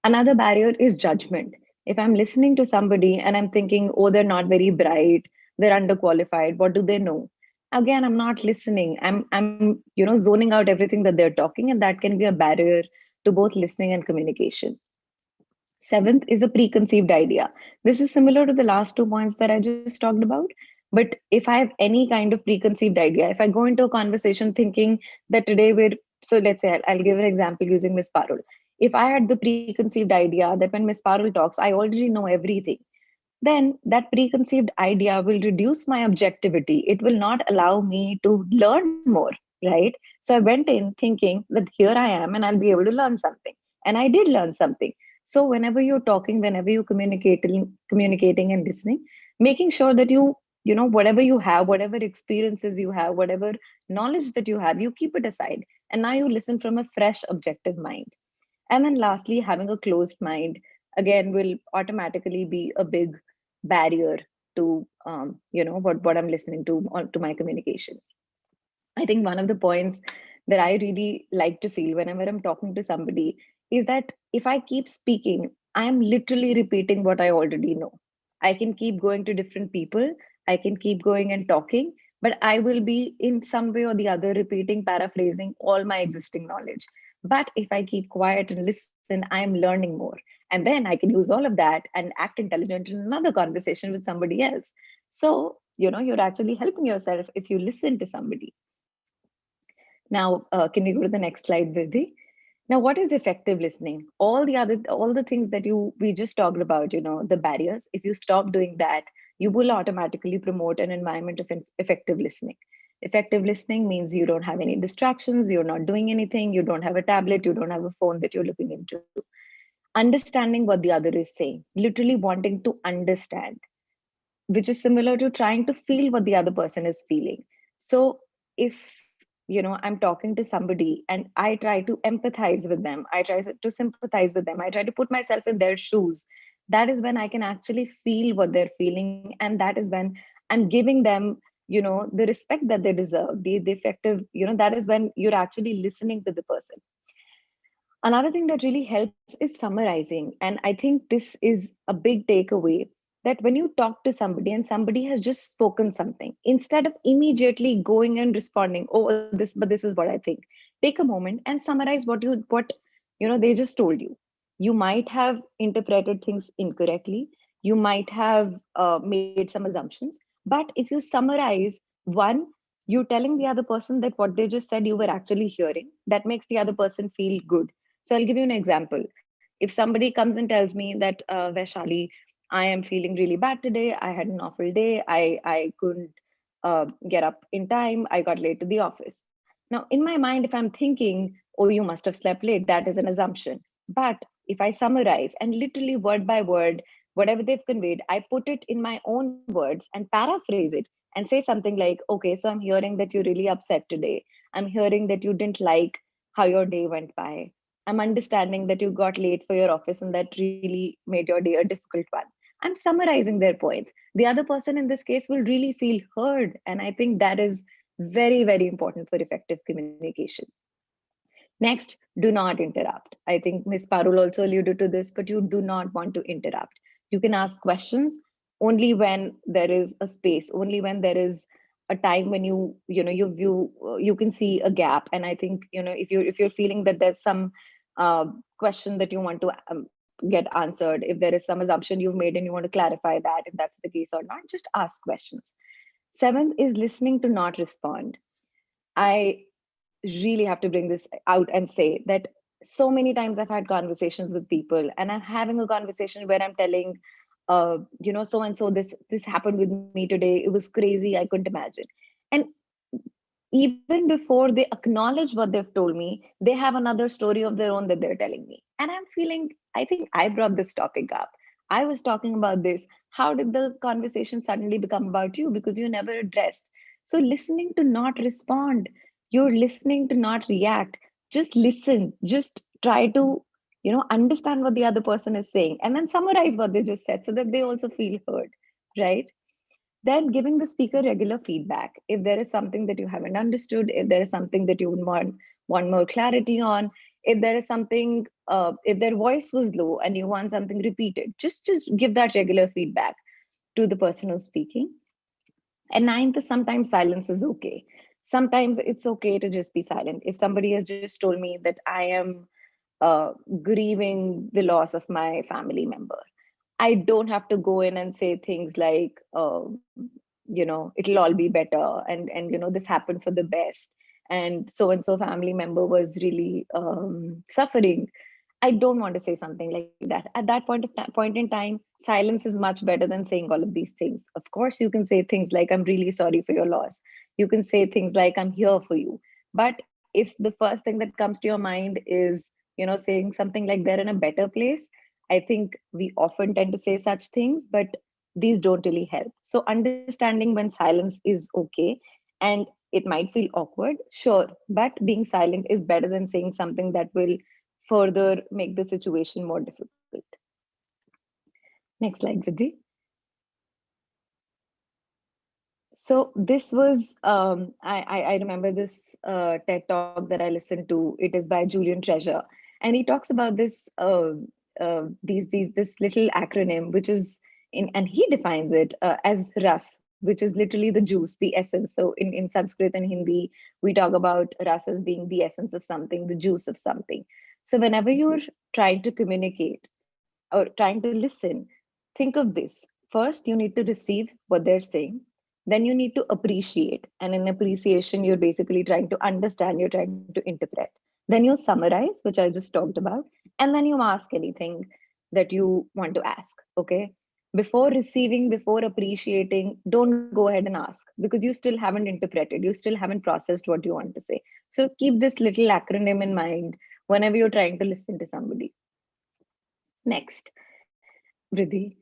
Another barrier is judgment. If I'm listening to somebody and I'm thinking, oh, they're not very bright, they're underqualified, what do they know? Again, I'm not listening. I'm zoning out everything that they're talking, and that can be a barrier to both listening and communication. Seventh is a preconceived idea. This is similar to the last 2 points that I just talked about. But if I have any kind of preconceived idea, if I go into a conversation thinking that today so let's say I'll give an example using Miss Parul. If I had the preconceived idea that when Miss Parul talks, I already know everything, then that preconceived idea will reduce my objectivity. It will not allow me to learn more, right? So I went in thinking that here I am and I'll be able to learn something. And I did learn something. So whenever you're talking, whenever you're communicating and listening, making sure that whatever you have, whatever experiences you have, whatever knowledge that you have, you keep it aside. And now you listen from a fresh, objective mind. And then lastly, having a closed mind, again, will automatically be a big barrier to what I'm listening to my communication. I think one of the points that I really like to feel whenever I'm talking to somebody is that if I keep speaking, I'm literally repeating what I already know. I can keep going to different people, I can keep going and talking, but I will be in some way or the other repeating, paraphrasing all my existing knowledge. But if I keep quiet and listen, I'm learning more. And then I can use all of that and act intelligent in another conversation with somebody else. So, you're actually helping yourself if you listen to somebody. Now, can we go to the next slide, Vidhi? Now, what is effective listening? All the things that we just talked about, the barriers. If you stop doing that, you will automatically promote an environment of effective listening. Effective listening means you don't have any distractions, you're not doing anything, you don't have a tablet, you don't have a phone that you're looking into. Understanding what the other is saying, literally wanting to understand, which is similar to trying to feel what the other person is feeling. So if I'm talking to somebody and I try to empathize with them, I try to sympathize with them, I try to put myself in their shoes, that is when I can actually feel what they're feeling, and that is when I'm giving them the respect that they deserve, the effective, that is when you're actually listening to the person. Another thing that really helps is summarizing. And I think this is a big takeaway, that when you talk to somebody and somebody has just spoken something, instead of immediately going and responding, oh, this is what I think, take a moment and summarize what they just told you. You might have interpreted things incorrectly. You might have made some assumptions. But if you summarize, one, you're telling the other person that what they just said you were actually hearing. That makes the other person feel good. So I'll give you an example. If somebody comes and tells me that, Vaishali, I am feeling really bad today. I had an awful day. I couldn't get up in time. I got late to the office. Now, in my mind, if I'm thinking, oh, you must have slept late, that is an assumption. But if I summarize and literally word by word, whatever they've conveyed, I put it in my own words and paraphrase it and say something like, okay, so I'm hearing that you're really upset today. I'm hearing that you didn't like how your day went by. I'm understanding that you got late for your office and that really made your day a difficult one. I'm summarizing their points. The other person in this case will really feel heard. And I think that is very, very important for effective communication. Next, do not interrupt. I think Ms. Parul also alluded to this, but you do not want to interrupt. You can ask questions only when there is a space, only when there is a time when you can see a gap. And I think if you're feeling that there's some question that you want to get answered, if there is some assumption you've made and you want to clarify that, if that's the case or not, just ask questions. Seventh is listening to not respond. I really have to bring this out and say that so many times I've had conversations with people, and I'm having a conversation where I'm telling, so and so, this happened with me today. It was crazy. I couldn't imagine. And even before they acknowledge what they've told me, they have another story of their own that they're telling me. And I'm feeling, I think I brought this topic up. I was talking about this. How did the conversation suddenly become about you? Because you never addressed. So, listening to not respond, you're listening to not react. Just listen. Just try to, understand what the other person is saying and then summarize what they just said so that they also feel heard, right? Then giving the speaker regular feedback. If there is something that you haven't understood, if there is something that you would want more clarity on, if there is something, if their voice was low and you want something repeated, just give that regular feedback to the person who's speaking. And ninth is sometimes silence is okay. Sometimes it's okay to just be silent. If somebody has just told me that I am grieving the loss of my family member, I don't have to go in and say things like, it'll all be better, and this happened for the best, and so family member was really suffering. I don't want to say something like that. At that point in time, silence is much better than saying all of these things. Of course, you can say things like, I'm really sorry for your loss. You can say things like, I'm here for you. But if the first thing that comes to your mind is, saying something like they're in a better place, I think we often tend to say such things, but these don't really help. So understanding when silence is okay, and it might feel awkward, sure, but being silent is better than saying something that will further make the situation more difficult. Next slide, Vidhi. So this was I remember this TED talk that I listened to. It is by Julian Treasure, and he talks about this these this little acronym, which is and he defines it as RAS, which is literally the juice, the essence. So in Sanskrit and Hindi, we talk about RAS as being the essence of something, the juice of something. So whenever you're trying to communicate or trying to listen, think of this. First, you need to receive what they're saying. Then you need to appreciate. And in appreciation, you're basically trying to understand, you're trying to interpret. Then you summarize, which I just talked about. And then you ask anything that you want to ask. Okay. Before receiving, before appreciating, don't go ahead and ask because you still haven't interpreted. You still haven't processed what you want to say. So keep this little acronym in mind whenever you're trying to listen to somebody. Next, Riddhi.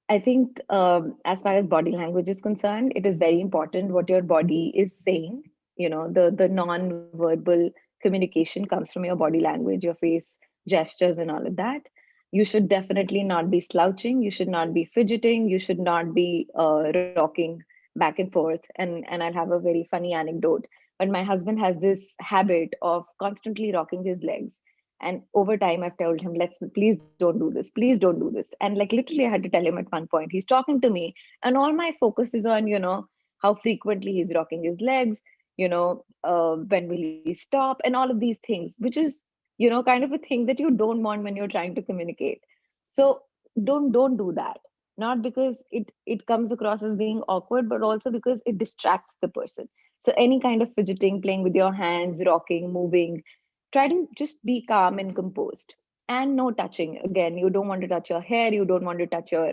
I think as far as body language is concerned, it is very important what your body is saying. the non-verbal communication comes from your body language, your face gestures, and all of that. You should definitely not be slouching. You should not be fidgeting. You should not be rocking back and forth. And I'll have a very funny anecdote. But my husband has this habit of constantly rocking his legs. And over time, I've told him, let's please don't do this. Please don't do this. And like literally, I had to tell him at one point, he's talking to me, and all my focus is on, how frequently he's rocking his legs, when will he stop, and all of these things, which is, kind of a thing that you don't want when you're trying to communicate. So don't do that. Not because it comes across as being awkward, but also because it distracts the person. So any kind of fidgeting, playing with your hands, rocking, moving, try to just be calm and composed. And no touching. Again, you don't want to touch your hair, you don't want to touch your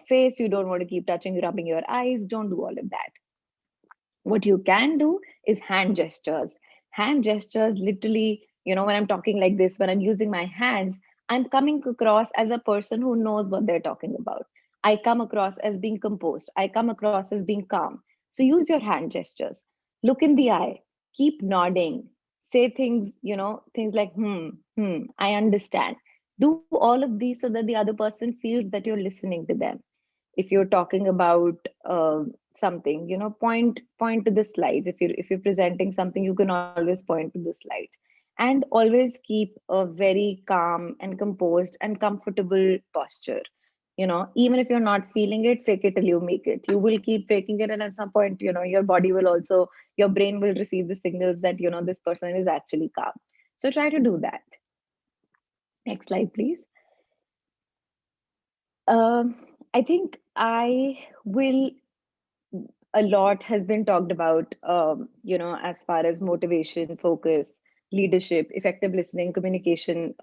face, you don't want to keep touching, rubbing your eyes. Don't do all of that. What you can do is hand gestures. Hand gestures, literally, when I'm talking like this, when I'm using my hands, I'm coming across as a person who knows what they're talking about. I come across as being composed. I come across as being calm. So use your hand gestures. Look in the eye. Keep nodding. Say things, things like, I understand. Do all of these so that the other person feels that you're listening to them. If you're talking about something, point to the slides. If you're presenting something, you can always point to the slides. And always keep a very calm and composed and comfortable posture. Even if you're not feeling it, fake it till you make it. You will keep faking it, and at some point, your body will also, your brain will receive the signals that this person is actually calm. So try to do that. Next slide, please. I think I will. A lot has been talked about, as far as motivation, focus, leadership, effective listening, communication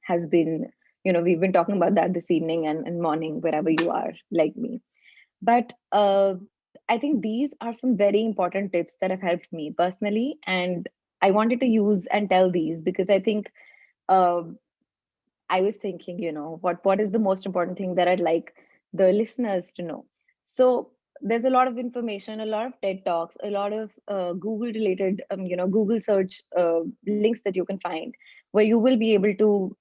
has been, we've been talking about that this evening and morning, wherever you are, like me. But I think these are some very important tips that have helped me personally. And I wanted to use and tell these because I think uh, I was thinking, what is the most important thing that I'd like the listeners to know? So there's a lot of information, a lot of TED Talks, a lot of Google related, Google search links that you can find where you will be able to,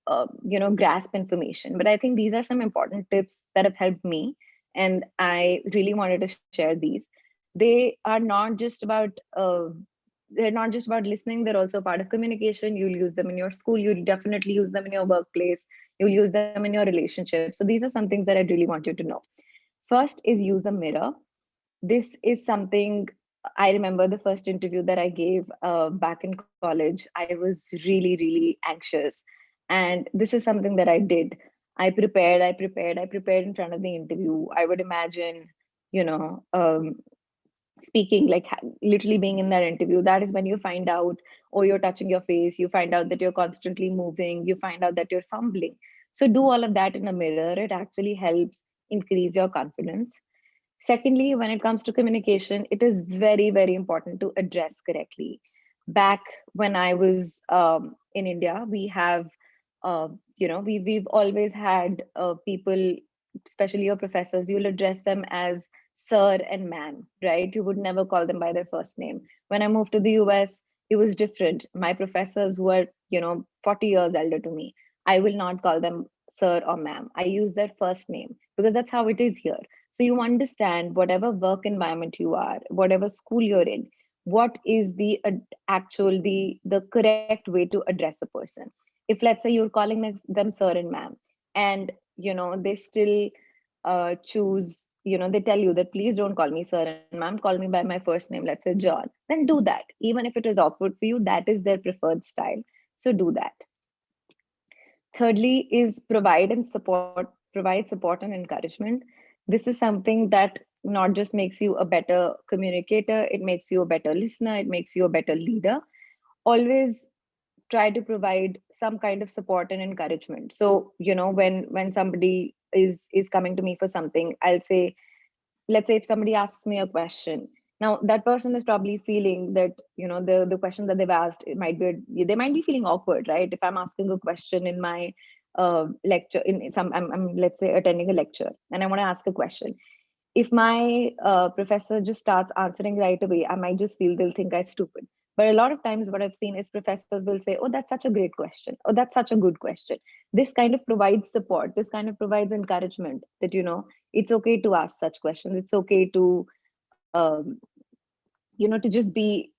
grasp information. But I think these are some important tips that have helped me, and I really wanted to share these. They are not just about they're not just about listening, they're also part of communication. You'll use them in your school, you'll definitely use them in your workplace, you'll use them in your relationship. So these are some things that I really want you to know. First is use a mirror. This is something I remember the first interview that I gave back in college. I was really anxious. And this is something that I did. I prepared in front of the interview. I would imagine, you know, um, speaking, like literally being in that interview. That is when you find out, oh, you're touching your face, you find out that you're constantly moving, you find out that you're fumbling. So do all of that in a mirror. It actually helps increase your confidence. Secondly, when it comes to communication, it is very important to address correctly. Back when I was in India, we have, we've always had people, especially your professors, you'll address them as sir and ma'am, right? You would never call them by their first name. When I moved to the US, it was different. My professors were, 40 years elder to me. I will not call them sir or ma'am. I use their first name because that's how it is here. So you understand whatever work environment you are, whatever school you're in, what is the actual, the correct way to address a person. If let's say you're calling them sir and ma'am, and they still choose, they tell you that please don't call me sir and ma'am, call me by my first name, let's say John, then do that. Even if it is awkward for you, that is their preferred style. So do that. Thirdly is provide support and encouragement. This is something that not just makes you a better communicator, it makes you a better listener, it makes you a better leader. Always try to provide some kind of support and encouragement. So when somebody is coming to me for something, I'll say, let's say if somebody asks me a question, now that person is probably feeling that the question that they've asked, it might be, they might be feeling awkward, right? If I'm asking a question in my lecture, in some I'm let's say attending a lecture and I want to ask a question, If my professor just starts answering right away, I might just feel they'll think I'm stupid. But a lot of times, what I've seen is professors will say, "Oh, that's such a great question. Oh, that's such a good question." This kind of provides support. This kind of provides encouragement that, it's okay to ask such questions. It's okay to, to just be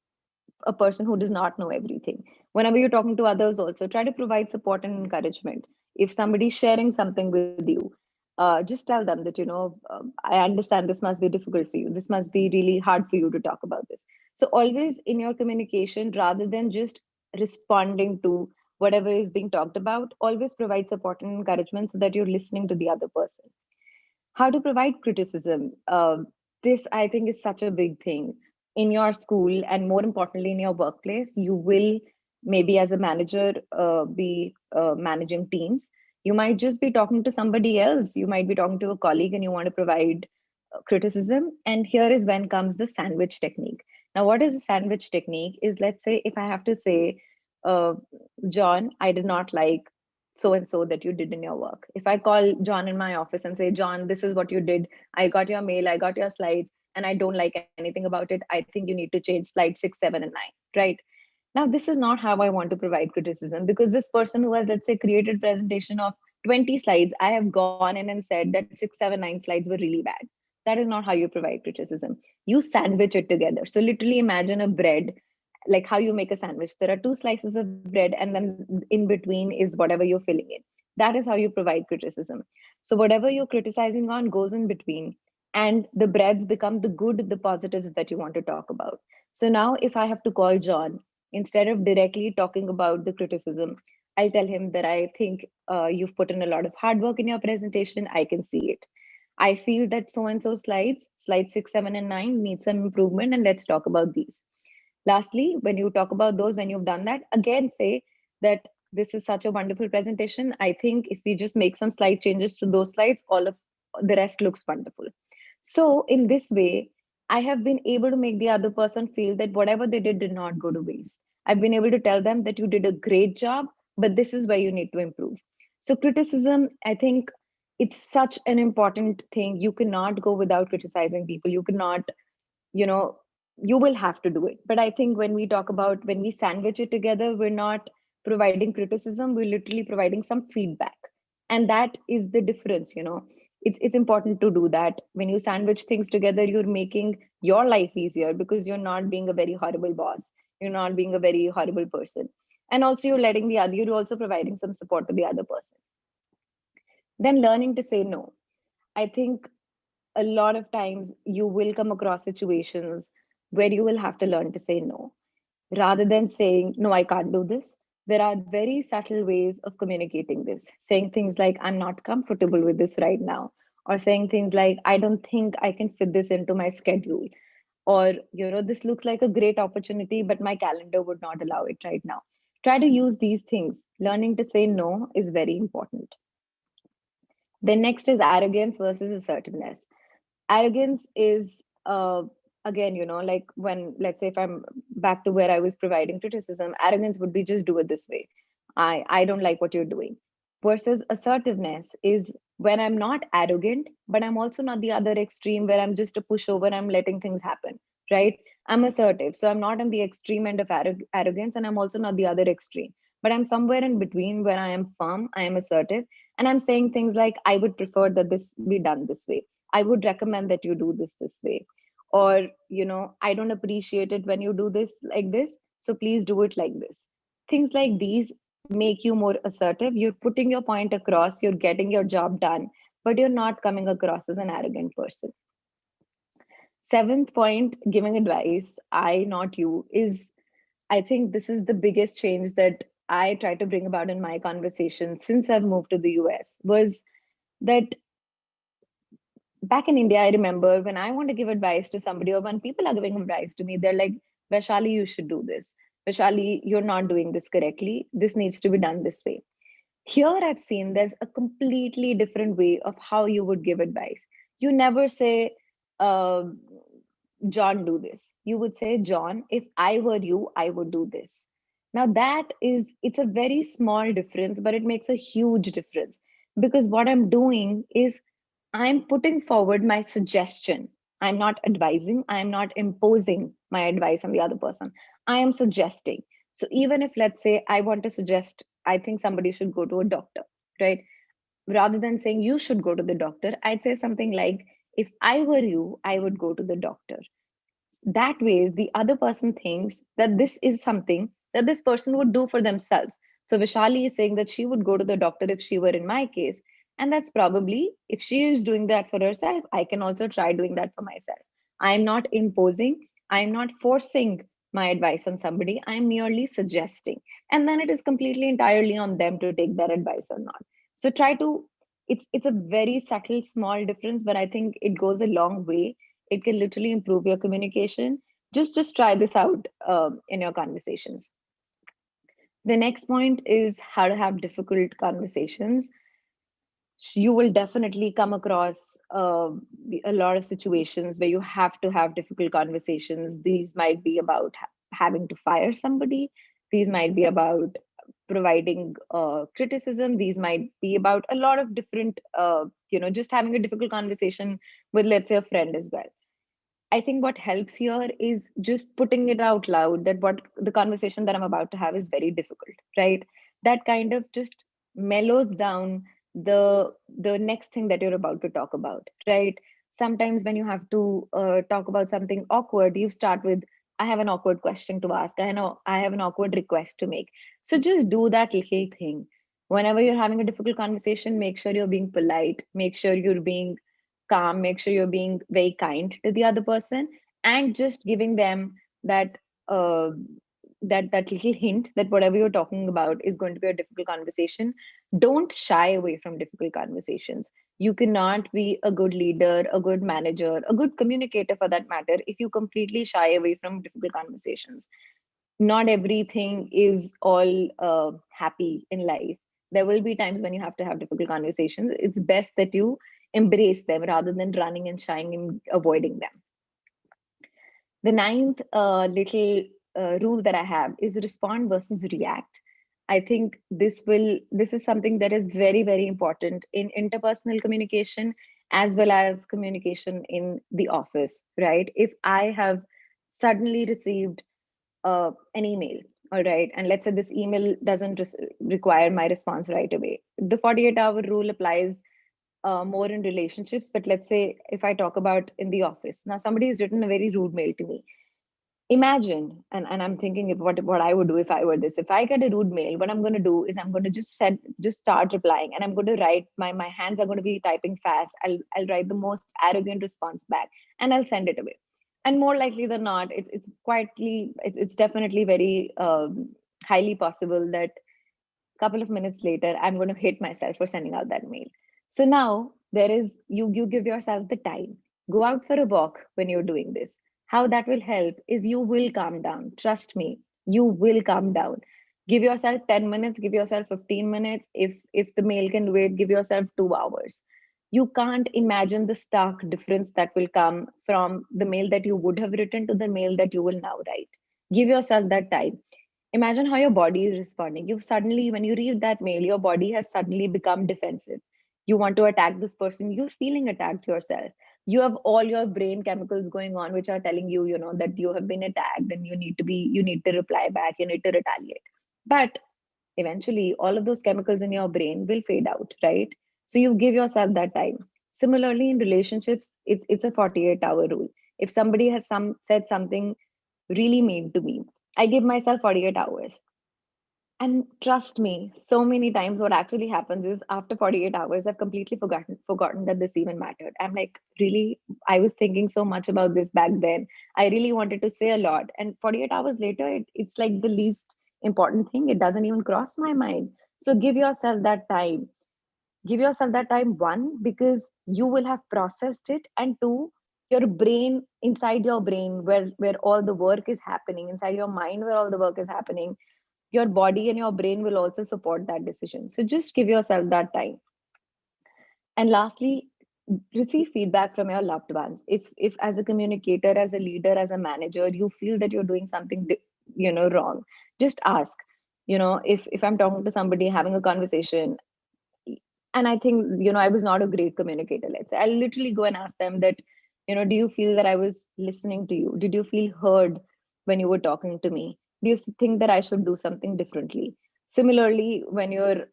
a person who does not know everything. Whenever you're talking to others, also try to provide support and encouragement. If somebody's sharing something with you, just tell them that, I understand this must be difficult for you. This must be really hard for you to talk about this. So, always in your communication, rather than just responding to whatever is being talked about, always provide support and encouragement so that you're listening to the other person. How to provide criticism. This, I think, is such a big thing in your school, and more importantly, in your workplace. You will, maybe as a manager, be managing teams. You might just be talking to somebody else. You might be talking to a colleague, and you want to provide criticism. And here is when comes the sandwich technique. Now, what is a sandwich technique? Is, let's say, if I have to say, uh, John, I did not like so and so that you did in your work. If I call John in my office and say, John, this is what you did. I got your mail, I got your slides, and I don't like anything about it. I think you need to change slides 6, 7, and 9. Right. Now, this is not how I want to provide criticism, because this person who has, let's say, created presentation of 20 slides, I have gone in and said that 6, 7, 9 slides were really bad. That is not how you provide criticism. You sandwich it together. So literally imagine a bread, like how you make a sandwich. There are two slices of bread, and then in between is whatever you're filling in. That is how you provide criticism. So whatever you're criticizing on goes in between, and the breads become the good, the positives that you want to talk about. So now, if I have to call John, instead of directly talking about the criticism, I'll tell him that I think you've put in a lot of hard work in your presentation. I can see it. I feel that so and so slide 6, 7, and 9 need some improvement, and let's talk about these. Lastly, when you talk about those, when you've done that, again say that this is such a wonderful presentation. I think if we just make some slight changes to those slides, all of the rest looks wonderful. So, in this way, I have been able to make the other person feel that whatever they did not go to waste. I've been able to tell them that you did a great job, but this is where you need to improve. So, criticism, I think it's such an important thing. You cannot go without criticizing people. You cannot, you know you will have to do it. But I think when we talk about, when we sandwich it together, we're not providing criticism, we're literally providing some feedback. And that is the difference. It's important to do that. When you sandwich things together, you're making your life easier, because you're not being a very horrible boss, you're not being a very horrible person. And also, you're also providing some support to the other person. Then learning to say no. I think a lot of times you will come across situations where you will have to learn to say no. Rather than saying, no, I can't do this, there are very subtle ways of communicating this. Saying things like, I'm not comfortable with this right now, or saying things like, I don't think I can fit this into my schedule, or, this looks like a great opportunity, but my calendar would not allow it right now. Try to use these things. Learning to say no is very important. Then next is arrogance versus assertiveness. Arrogance is, again, like, when, let's say, if I'm back to where I was providing criticism, arrogance would be, just do it this way. I don't like what you're doing. Versus assertiveness is when I'm not arrogant, but I'm also not the other extreme where I'm just a pushover, I'm letting things happen. Right. I'm assertive, so I'm not on the extreme end of arrogance, and I'm also not the other extreme, but I'm somewhere in between where I am firm, I am assertive, and I'm saying things like, I would prefer that this be done this way. I would recommend that you do this way. Or, I don't appreciate it when you do this like this. So please do it like this. Things like these make you more assertive. You're putting your point across, you're getting your job done, but you're not coming across as an arrogant person. Seventh point, giving advice, I, not you, is, I think this is the biggest change that I try to bring about in my conversation since I've moved to the US, was that back in India, I remember when I want to give advice to somebody, or when people are giving advice to me, they're like, Vaishali, you should do this. Vaishali, you're not doing this correctly. This needs to be done this way. Here, I've seen there's a completely different way of how you would give advice. You never say, uh, John, do this. You would say, John, if I were you, I would do this. Now, it's a very small difference, but it makes a huge difference, because what I'm doing is I'm putting forward my suggestion. I'm not advising, I'm not imposing my advice on the other person. I am suggesting. So even if, let's say, I want to suggest, I think somebody should go to a doctor, right? Rather than saying you should go to the doctor, I'd say something like, if I were you, I would go to the doctor. That way the other person thinks that this is something that this person would do for themselves. So Vishali is saying that she would go to the doctor if she were in my case, and that's probably, if she is doing that for herself, I can also try doing that for myself. I'm not imposing, I'm not forcing my advice on somebody, I'm merely suggesting, and then it is completely entirely on them to take that advice or not. So try to, it's a very subtle small difference, but I think it goes a long way. It can literally improve your communication. Just try this out in your conversations. The next point is how to have difficult conversations. You will definitely come across a lot of situations where you have to have difficult conversations. These might be about having to fire somebody, these might be about providing criticism, these might be about a lot of different just having a difficult conversation with, let's say, a friend as well. I think what helps here is just putting it out loud that what the conversation that I'm about to have is very difficult, right? That kind of just mellows down the next thing that you're about to talk about, right? Sometimes when you have to talk about something awkward, you start with, I have an awkward question to ask. I know I have an awkward request to make. So just do that little thing. Whenever you're having a difficult conversation, make sure you're being polite, make sure you're being calm, make sure you're being very kind to the other person, and just giving them that uh, that little hint that whatever you're talking about is going to be a difficult conversation. Don't shy away from difficult conversations. You cannot be a good leader, a good manager, a good communicator for that matter, if you completely shy away from difficult conversations. Not everything is all happy in life. There will be times when you have to have difficult conversations. It's best that you embrace them rather than running and shying and avoiding them. The ninth little rule that I have is respond versus react. I think this is something that is very, very important in interpersonal communication as well as communication in the office, right? If I have suddenly received an email, all right, and let's say this email doesn't require my response right away, the 48-hour rule applies more in relationships. But let's say if I talk about in the office, now somebody has written a very rude mail to me. Imagine, and I'm thinking of what I would do if I were this. If I get a rude mail, what I'm going to do is I'm going to just start replying, and I'm going to write, my hands are going to be typing fast. I'll write the most arrogant response back, and I'll send it away. And more likely than not, it's definitely very highly possible that a couple of minutes later I'm going to hate myself for sending out that mail. So now there is, you give yourself the time, go out for a walk when you're doing this. How that will help is you will calm down, trust me, you will calm down. Give yourself 10 minutes, give yourself 15 minutes. If the mail can wait, give yourself 2 hours. You can't imagine the stark difference that will come from the mail that you would have written to the mail that you will now write. Give yourself that time. Imagine how your body is responding. You suddenly, when you read that mail, your body has suddenly become defensive. You want to attack this person, you're feeling attacked yourself. You have all your brain chemicals going on which are telling you, that you have been attacked, and you need to reply back, you need to retaliate. But eventually all of those chemicals in your brain will fade out, right? So you give yourself that time. Similarly in relationships, it's a 48-hour rule. If somebody has said something really mean to me, I give myself 48 hours. And trust me, so many times what actually happens is after 48 hours, I've completely forgotten that this even mattered. I'm like, really? I was thinking so much about this back then. I really wanted to say a lot. And 48 hours later, it's like the least important thing. It doesn't even cross my mind. So give yourself that time. Give yourself that time, one, because you will have processed it, and two, your brain, inside your brain where all the work is happening, inside your mind where all the work is happening, your body and your brain will also support that decision. So just give yourself that time. And lastly, receive feedback from your loved ones. If as a communicator, as a leader, as a manager, you feel that you're doing something wrong, just ask. If I'm talking to somebody, having a conversation, And I think, I was not a great communicator. Let's say I'll literally go and ask them that, do you feel that I was listening to you? Did you feel heard when you were talking to me? Do you think that I should do something differently? Similarly, when you're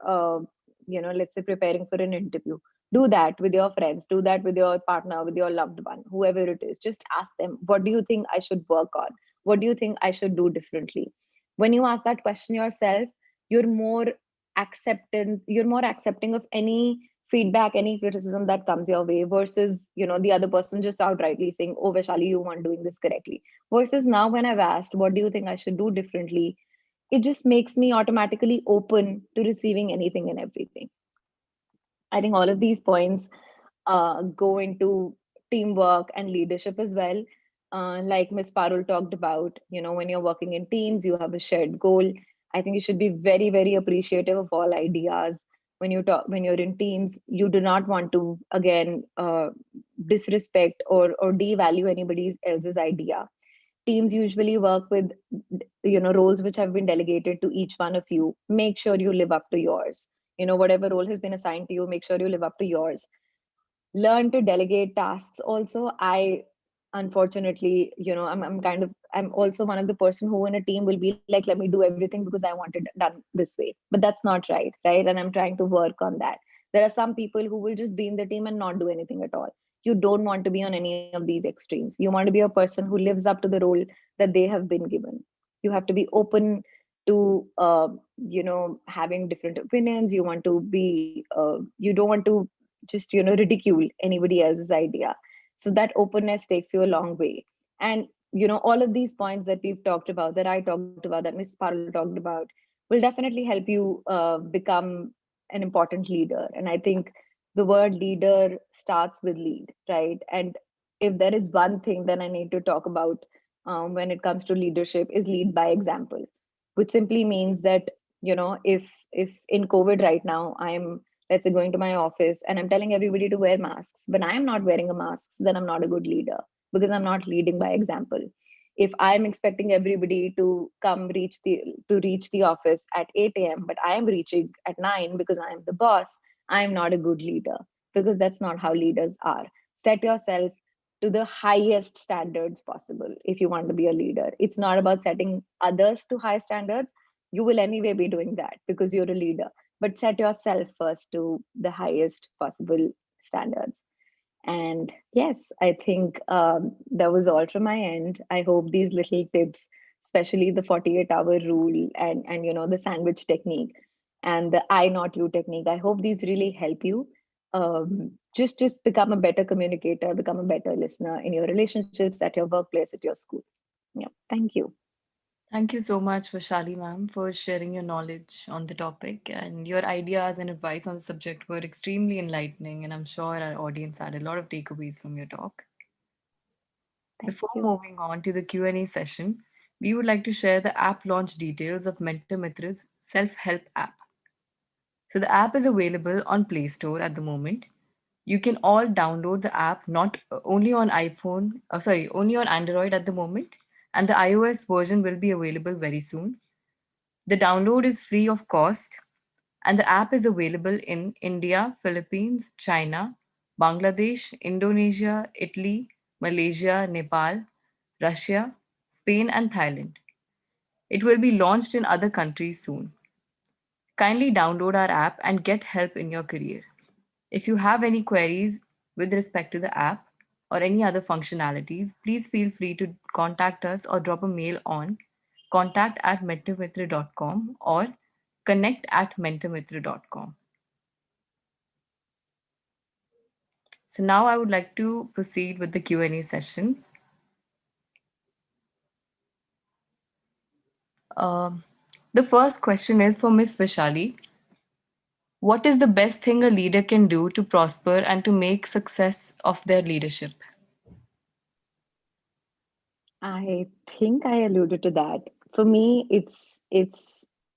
let's say preparing for an interview, do that with your friends, do that with your partner, with your loved one, whoever it is. Just ask them, what do you think I should work on? What do you think I should do differently? When you ask that question yourself, you're more you're more accepting of any feedback, any criticism that comes your way, versus the other person just outrightly saying, oh Vaishali, you weren't doing this correctly. Versus now, when I've asked, what do you think I should do differently, it just makes me automatically open to receiving anything and everything. I think all of these points go into teamwork and leadership as well. Like Miss Parul talked about, when you're working in teams, you have a shared goal. I think you should be very, very appreciative of all ideas. When you're in teams, you do not want to again disrespect or devalue anybody else's idea. Teams usually work with roles which have been delegated to each one of you. Make sure you live up to yours. Whatever role has been assigned to you, make sure you live up to yours. Learn to delegate tasks also. I unfortunately, I'm also one of the person who in a team will be like, let me do everything because I want it done this way. But that's not right? And I'm trying to work on that. There are some people who will just be in the team and not do anything at all. You don't want to be on any of these extremes. You want to be a person who lives up to the role that they have been given. You have to be open to having different opinions. You want to be you don't want to just ridicule anybody else's idea. So that openness takes you a long way. And all of these points that we've talked about, that I talked about, that Miss Parul talked about, will definitely help you become an important leader. And I think the word leader starts with lead, right? And if there is one thing that I need to talk about when it comes to leadership, is lead by example, which simply means that if in COVID right now I'm, let's say, going to my office and I'm telling everybody to wear masks, but I'm not wearing a mask, then I'm not a good leader, because I'm not leading by example. If I'm expecting everybody to reach the office at 8 a.m., but I'm reaching at 9 because I'm the boss, I'm not a good leader, because that's not how leaders are. Set yourself to the highest standards possible if you want to be a leader. It's not about setting others to high standards. You will anyway be doing that because you're a leader, but set yourself first to the highest possible standards. And yes, I think that was all from my end. I hope these little tips, especially the 48-hour rule and the sandwich technique and the I not you technique, I hope these really help you. Just become a better communicator, become a better listener in your relationships, at your workplace, at your school. Yeah, thank you. Thank you so much, Vashali ma'am, for sharing your knowledge on the topic, and your ideas and advice on the subject were extremely enlightening, and I'm sure our audience had a lot of takeaways from your talk. Thank Before you. moving on to the Q&A session, we would like to share the app launch details of MentorMitra's self-help app. So the app is available on Play Store at the moment. You can all download the app not only on only on Android at the moment, and the iOS version will be available very soon. The download is free of cost, and the app is available in India, Philippines, China, Bangladesh, Indonesia, Italy, Malaysia, Nepal, Russia, Spain, and Thailand. It will be launched in other countries soon. Kindly download our app and get help in your career. If you have any queries with respect to the app or any other functionalities, please feel free to contact us or drop a mail on contact@mentormitra.com or connect@mentormitra.com. So now I would like to proceed with the Q&A session. Um, the first question is for Miss Vishali. What is the best thing a leader can do to prosper and to make success of their leadership? I think I alluded to that. For me, it's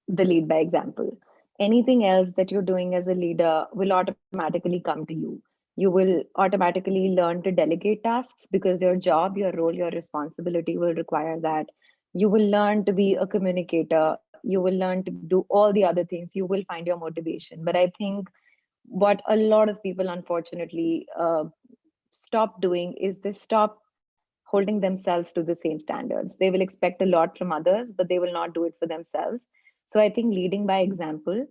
the lead by example. Anything else that you're doing as a leader will automatically come to you. You will automatically learn to delegate tasks because your job, your role, your responsibility will require that. You will learn to be a communicator. You will learn to do all the other things. You will find your motivation. But I think what a lot of people unfortunately stop doing is they stop holding themselves to the same standards. They will expect a lot from others, but they will not do it for themselves. So I think leading by example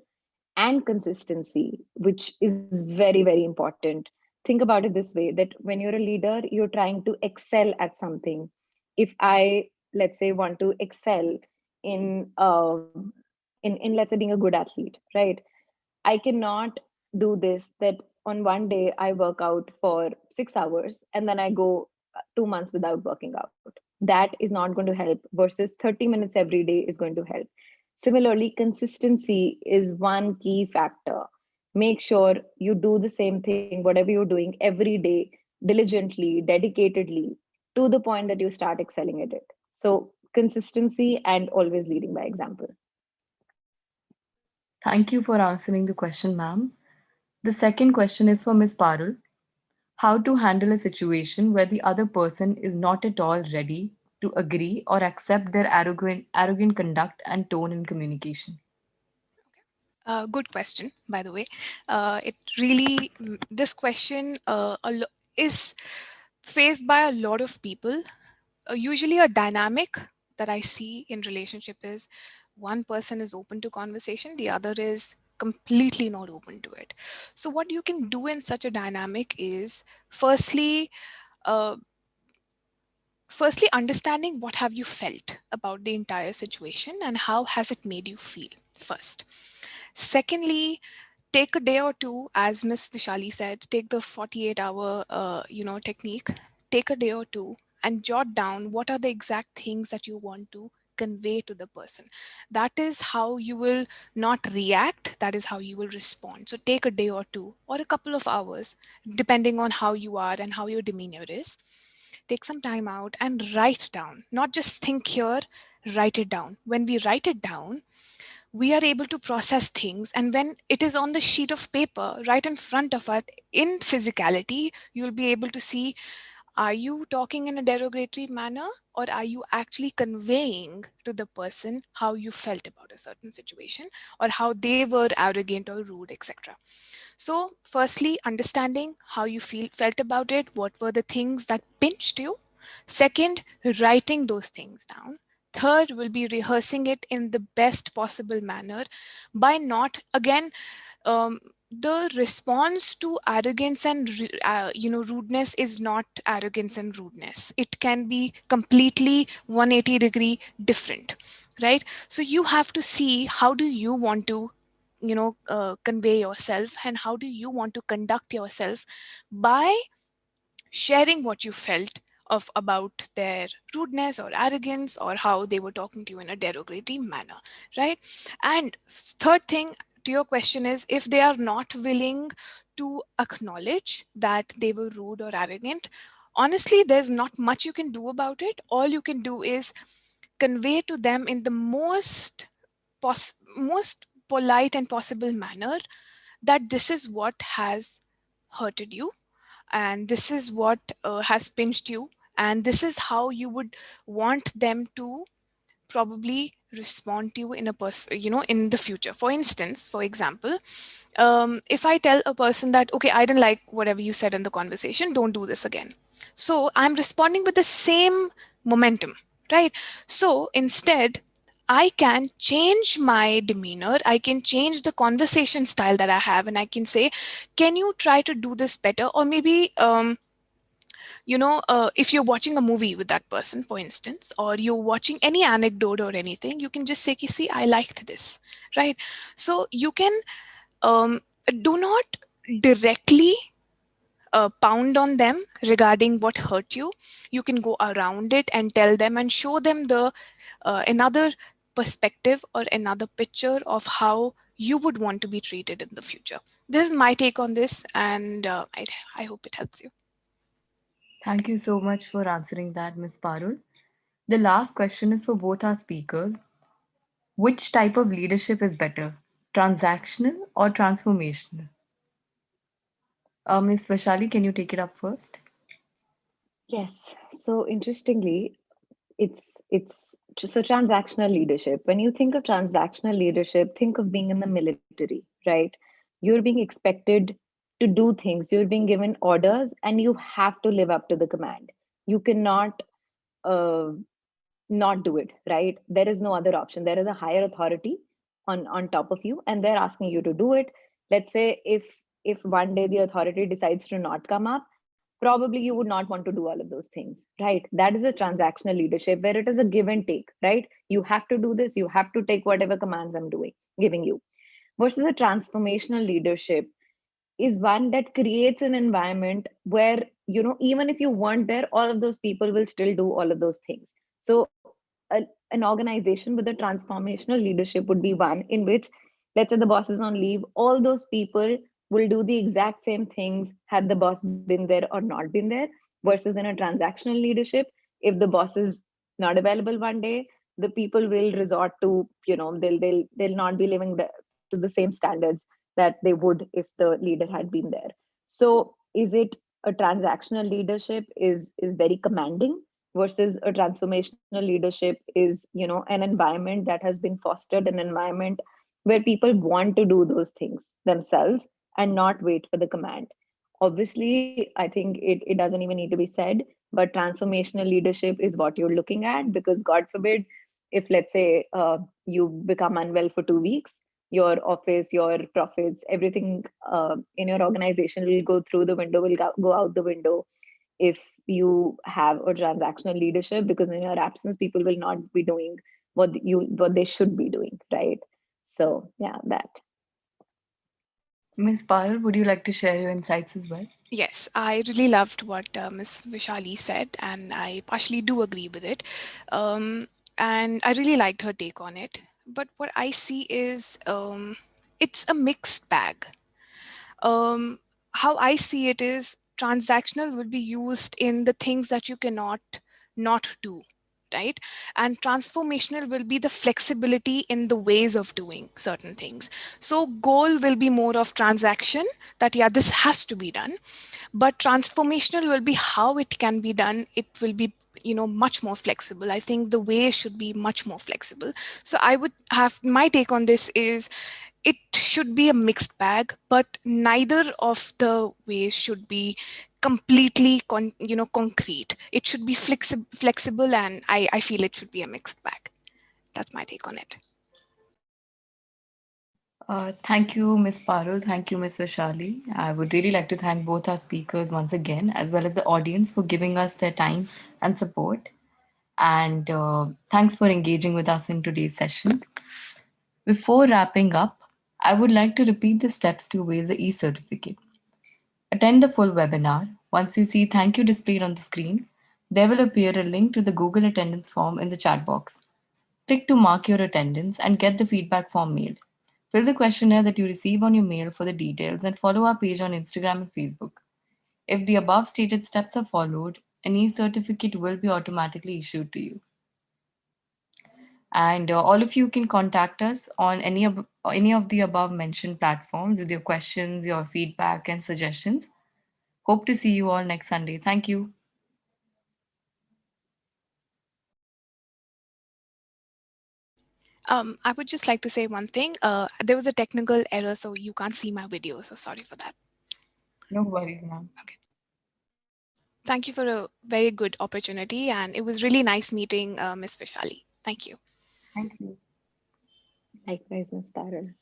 and consistency, which is very, very important. Think about it this way, that when you're a leader, you're trying to excel at something. If I, let's say, want to excel in in let's say being a good athlete, right? I cannot do this that on one day I work out for 6 hours and then I go 2 months without working out. That is not going to help versus 30 minutes every day is going to help. Similarly, consistency is one key factor. Make sure you do the same thing, whatever you're doing every day, diligently, dedicatedly, to the point that you start excelling at it. So, consistency and always leading by example. Thank you for answering the question, ma'am. The second question is for Ms. Parul. How to handle a situation where the other person is not at all ready to agree or accept their arrogant conduct and tone in communication. Good question, by the way. It really, this question is faced by a lot of people. Usually, a dynamic that I see in relationship is one person is open to conversation, the other is completely not open to it. So, what you can do in such a dynamic is firstly, uh, understanding what have you felt about the entire situation and how has it made you feel first. Secondly, take a day or two, as Miss Vishali said, take the 48-hour technique. Take a day or two and jot down what are the exact things that you want to convey to the person. That is how you will not react, that is how you will respond. So take a day or two or a couple of hours, depending on how you are and how your demeanor is. Take some time out and write down, not just think here, write it down. When we write it down, we are able to process things, and when it is on the sheet of paper right in front of us in physicality, you'll be able to see, are you talking in a derogatory manner, or are you actually conveying to the person how you felt about a certain situation, or how they were arrogant or rude, etc. So firstly, understanding how you felt about it, what were the things that pinched you. Second, writing those things down. Third will be rehearsing it in the best possible manner by not, again, the response to arrogance and rudeness is not arrogance and rudeness. It can be completely 180-degree different, right? So you have to see how do you want to convey yourself, and how do you want to conduct yourself by sharing what you felt of about their rudeness or arrogance, or how they were talking to you in a derogatory manner, right? And third thing to your question is, if they are not willing to acknowledge that they were rude or arrogant, honestly there's not much you can do about it. All you can do is convey to them in the most polite and possible manner that this is what has hurted you, and this is what has pinched you, and this is how you would want them to probably respond to you in a person, in the future. For instance, for example, if I tell a person that, okay, I didn't like whatever you said in the conversation, don't do this again. So I'm responding with the same momentum, right? So instead, I can change my demeanor, I can change the conversation style that I have, and I can say, can you try to do this better? Or maybe, if you're watching a movie with that person, for instance, or you're watching any anecdote or anything, you can just say, see, I liked this, right? So you can um, do not directly pound on them regarding what hurt you. You can go around it and tell them and show them the another perspective or another picture of how you would want to be treated in the future. This is my take on this, and I hope it helps you. Thank you so much for answering that, Ms. Parul. The last question is for both our speakers. Which type of leadership is better, transactional or transformational? Ms. Vashali, can you take it up first? Yes. So interestingly, it's just a transactional leadership. When you think of transactional leadership, think of being in the military, right? You're being expected to do things. You're being given orders, and you have to live up to the command. You cannot uh, not do it, right? There is no other option. There is a higher authority on top of you, and they're asking you to do it. Let's say if one day the authority decides to not come up, probably you would not want to do all of those things, right? That is a transactional leadership where it is a give and take, right? You have to do this, you have to take whatever commands I'm doing giving you. Versus a transformational leadership is one that creates an environment where, even if you weren't there, all of those people will still do all of those things. So an organization with a transformational leadership would be one in which, let's say the boss is on leave, all those people will do the exact same things had the boss been there or not been there. Versus in a transactional leadership, if the boss is not available one day, the people will resort to, they'll not be living to the same standards that they would if the leader had been there. So is it a transactional leadership is very commanding, versus a transformational leadership is, an environment that has been fostered, an environment where people want to do those things themselves and not wait for the command. Obviously, I think it doesn't even need to be said, but transformational leadership is what you're looking at, because God forbid, if let's say you become unwell for 2 weeks, your office, your profits, everything in your organization will go through the window, will go out the window if you have a transactional leadership, because in your absence people will not be doing what they should be doing, right? So yeah, that. Ms. Parul, would you like to share your insights as well? Yes, I really loved what Ms. Vishali said, and I partially do agree with it. And I really liked her take on it. But what I see is it's a mixed bag. um, how I see it is transactional will be used in the things that you cannot not do, right? And transformational will be the flexibility in the ways of doing certain things. So goal will be more of transaction, that yeah, this has to be done, but transformational will be how it can be done. It will be, much more flexible. I think the way should be much more flexible. So I would have, my take on this is it should be a mixed bag, but neither of the ways should be completely concrete. It should be flexible, and I feel it should be a mixed bag. That's my take on it. Thank you, Ms. Parul. Thank you, Ms. Vishali. I would really like to thank both our speakers once again, as well as the audience for giving us their time and support. And thanks for engaging with us in today's session. Before wrapping up, I would like to repeat the steps to avail the e-certificate. Attend the full webinar. Once you see thank you displayed on the screen, there will appear a link to the Google attendance form in the chat box. Click to mark your attendance and get the feedback form mailed. Fill the questionnaire that you receive on your mail for the details and follow our page on Instagram and Facebook. If the above stated steps are followed, an e-certificate will be automatically issued to you. And all of you can contact us on any of the above mentioned platforms with your questions, your feedback, and suggestions. Hope to see you all next Sunday. Thank you. I would just like to say one thing. There was a technical error, so you can't see my video. So sorry for that. No worries, ma'am. Okay. Thank you for a very good opportunity, and it was really nice meeting Ms. Vishali. Thank you. Thank you. Likewise, Ms. Parul.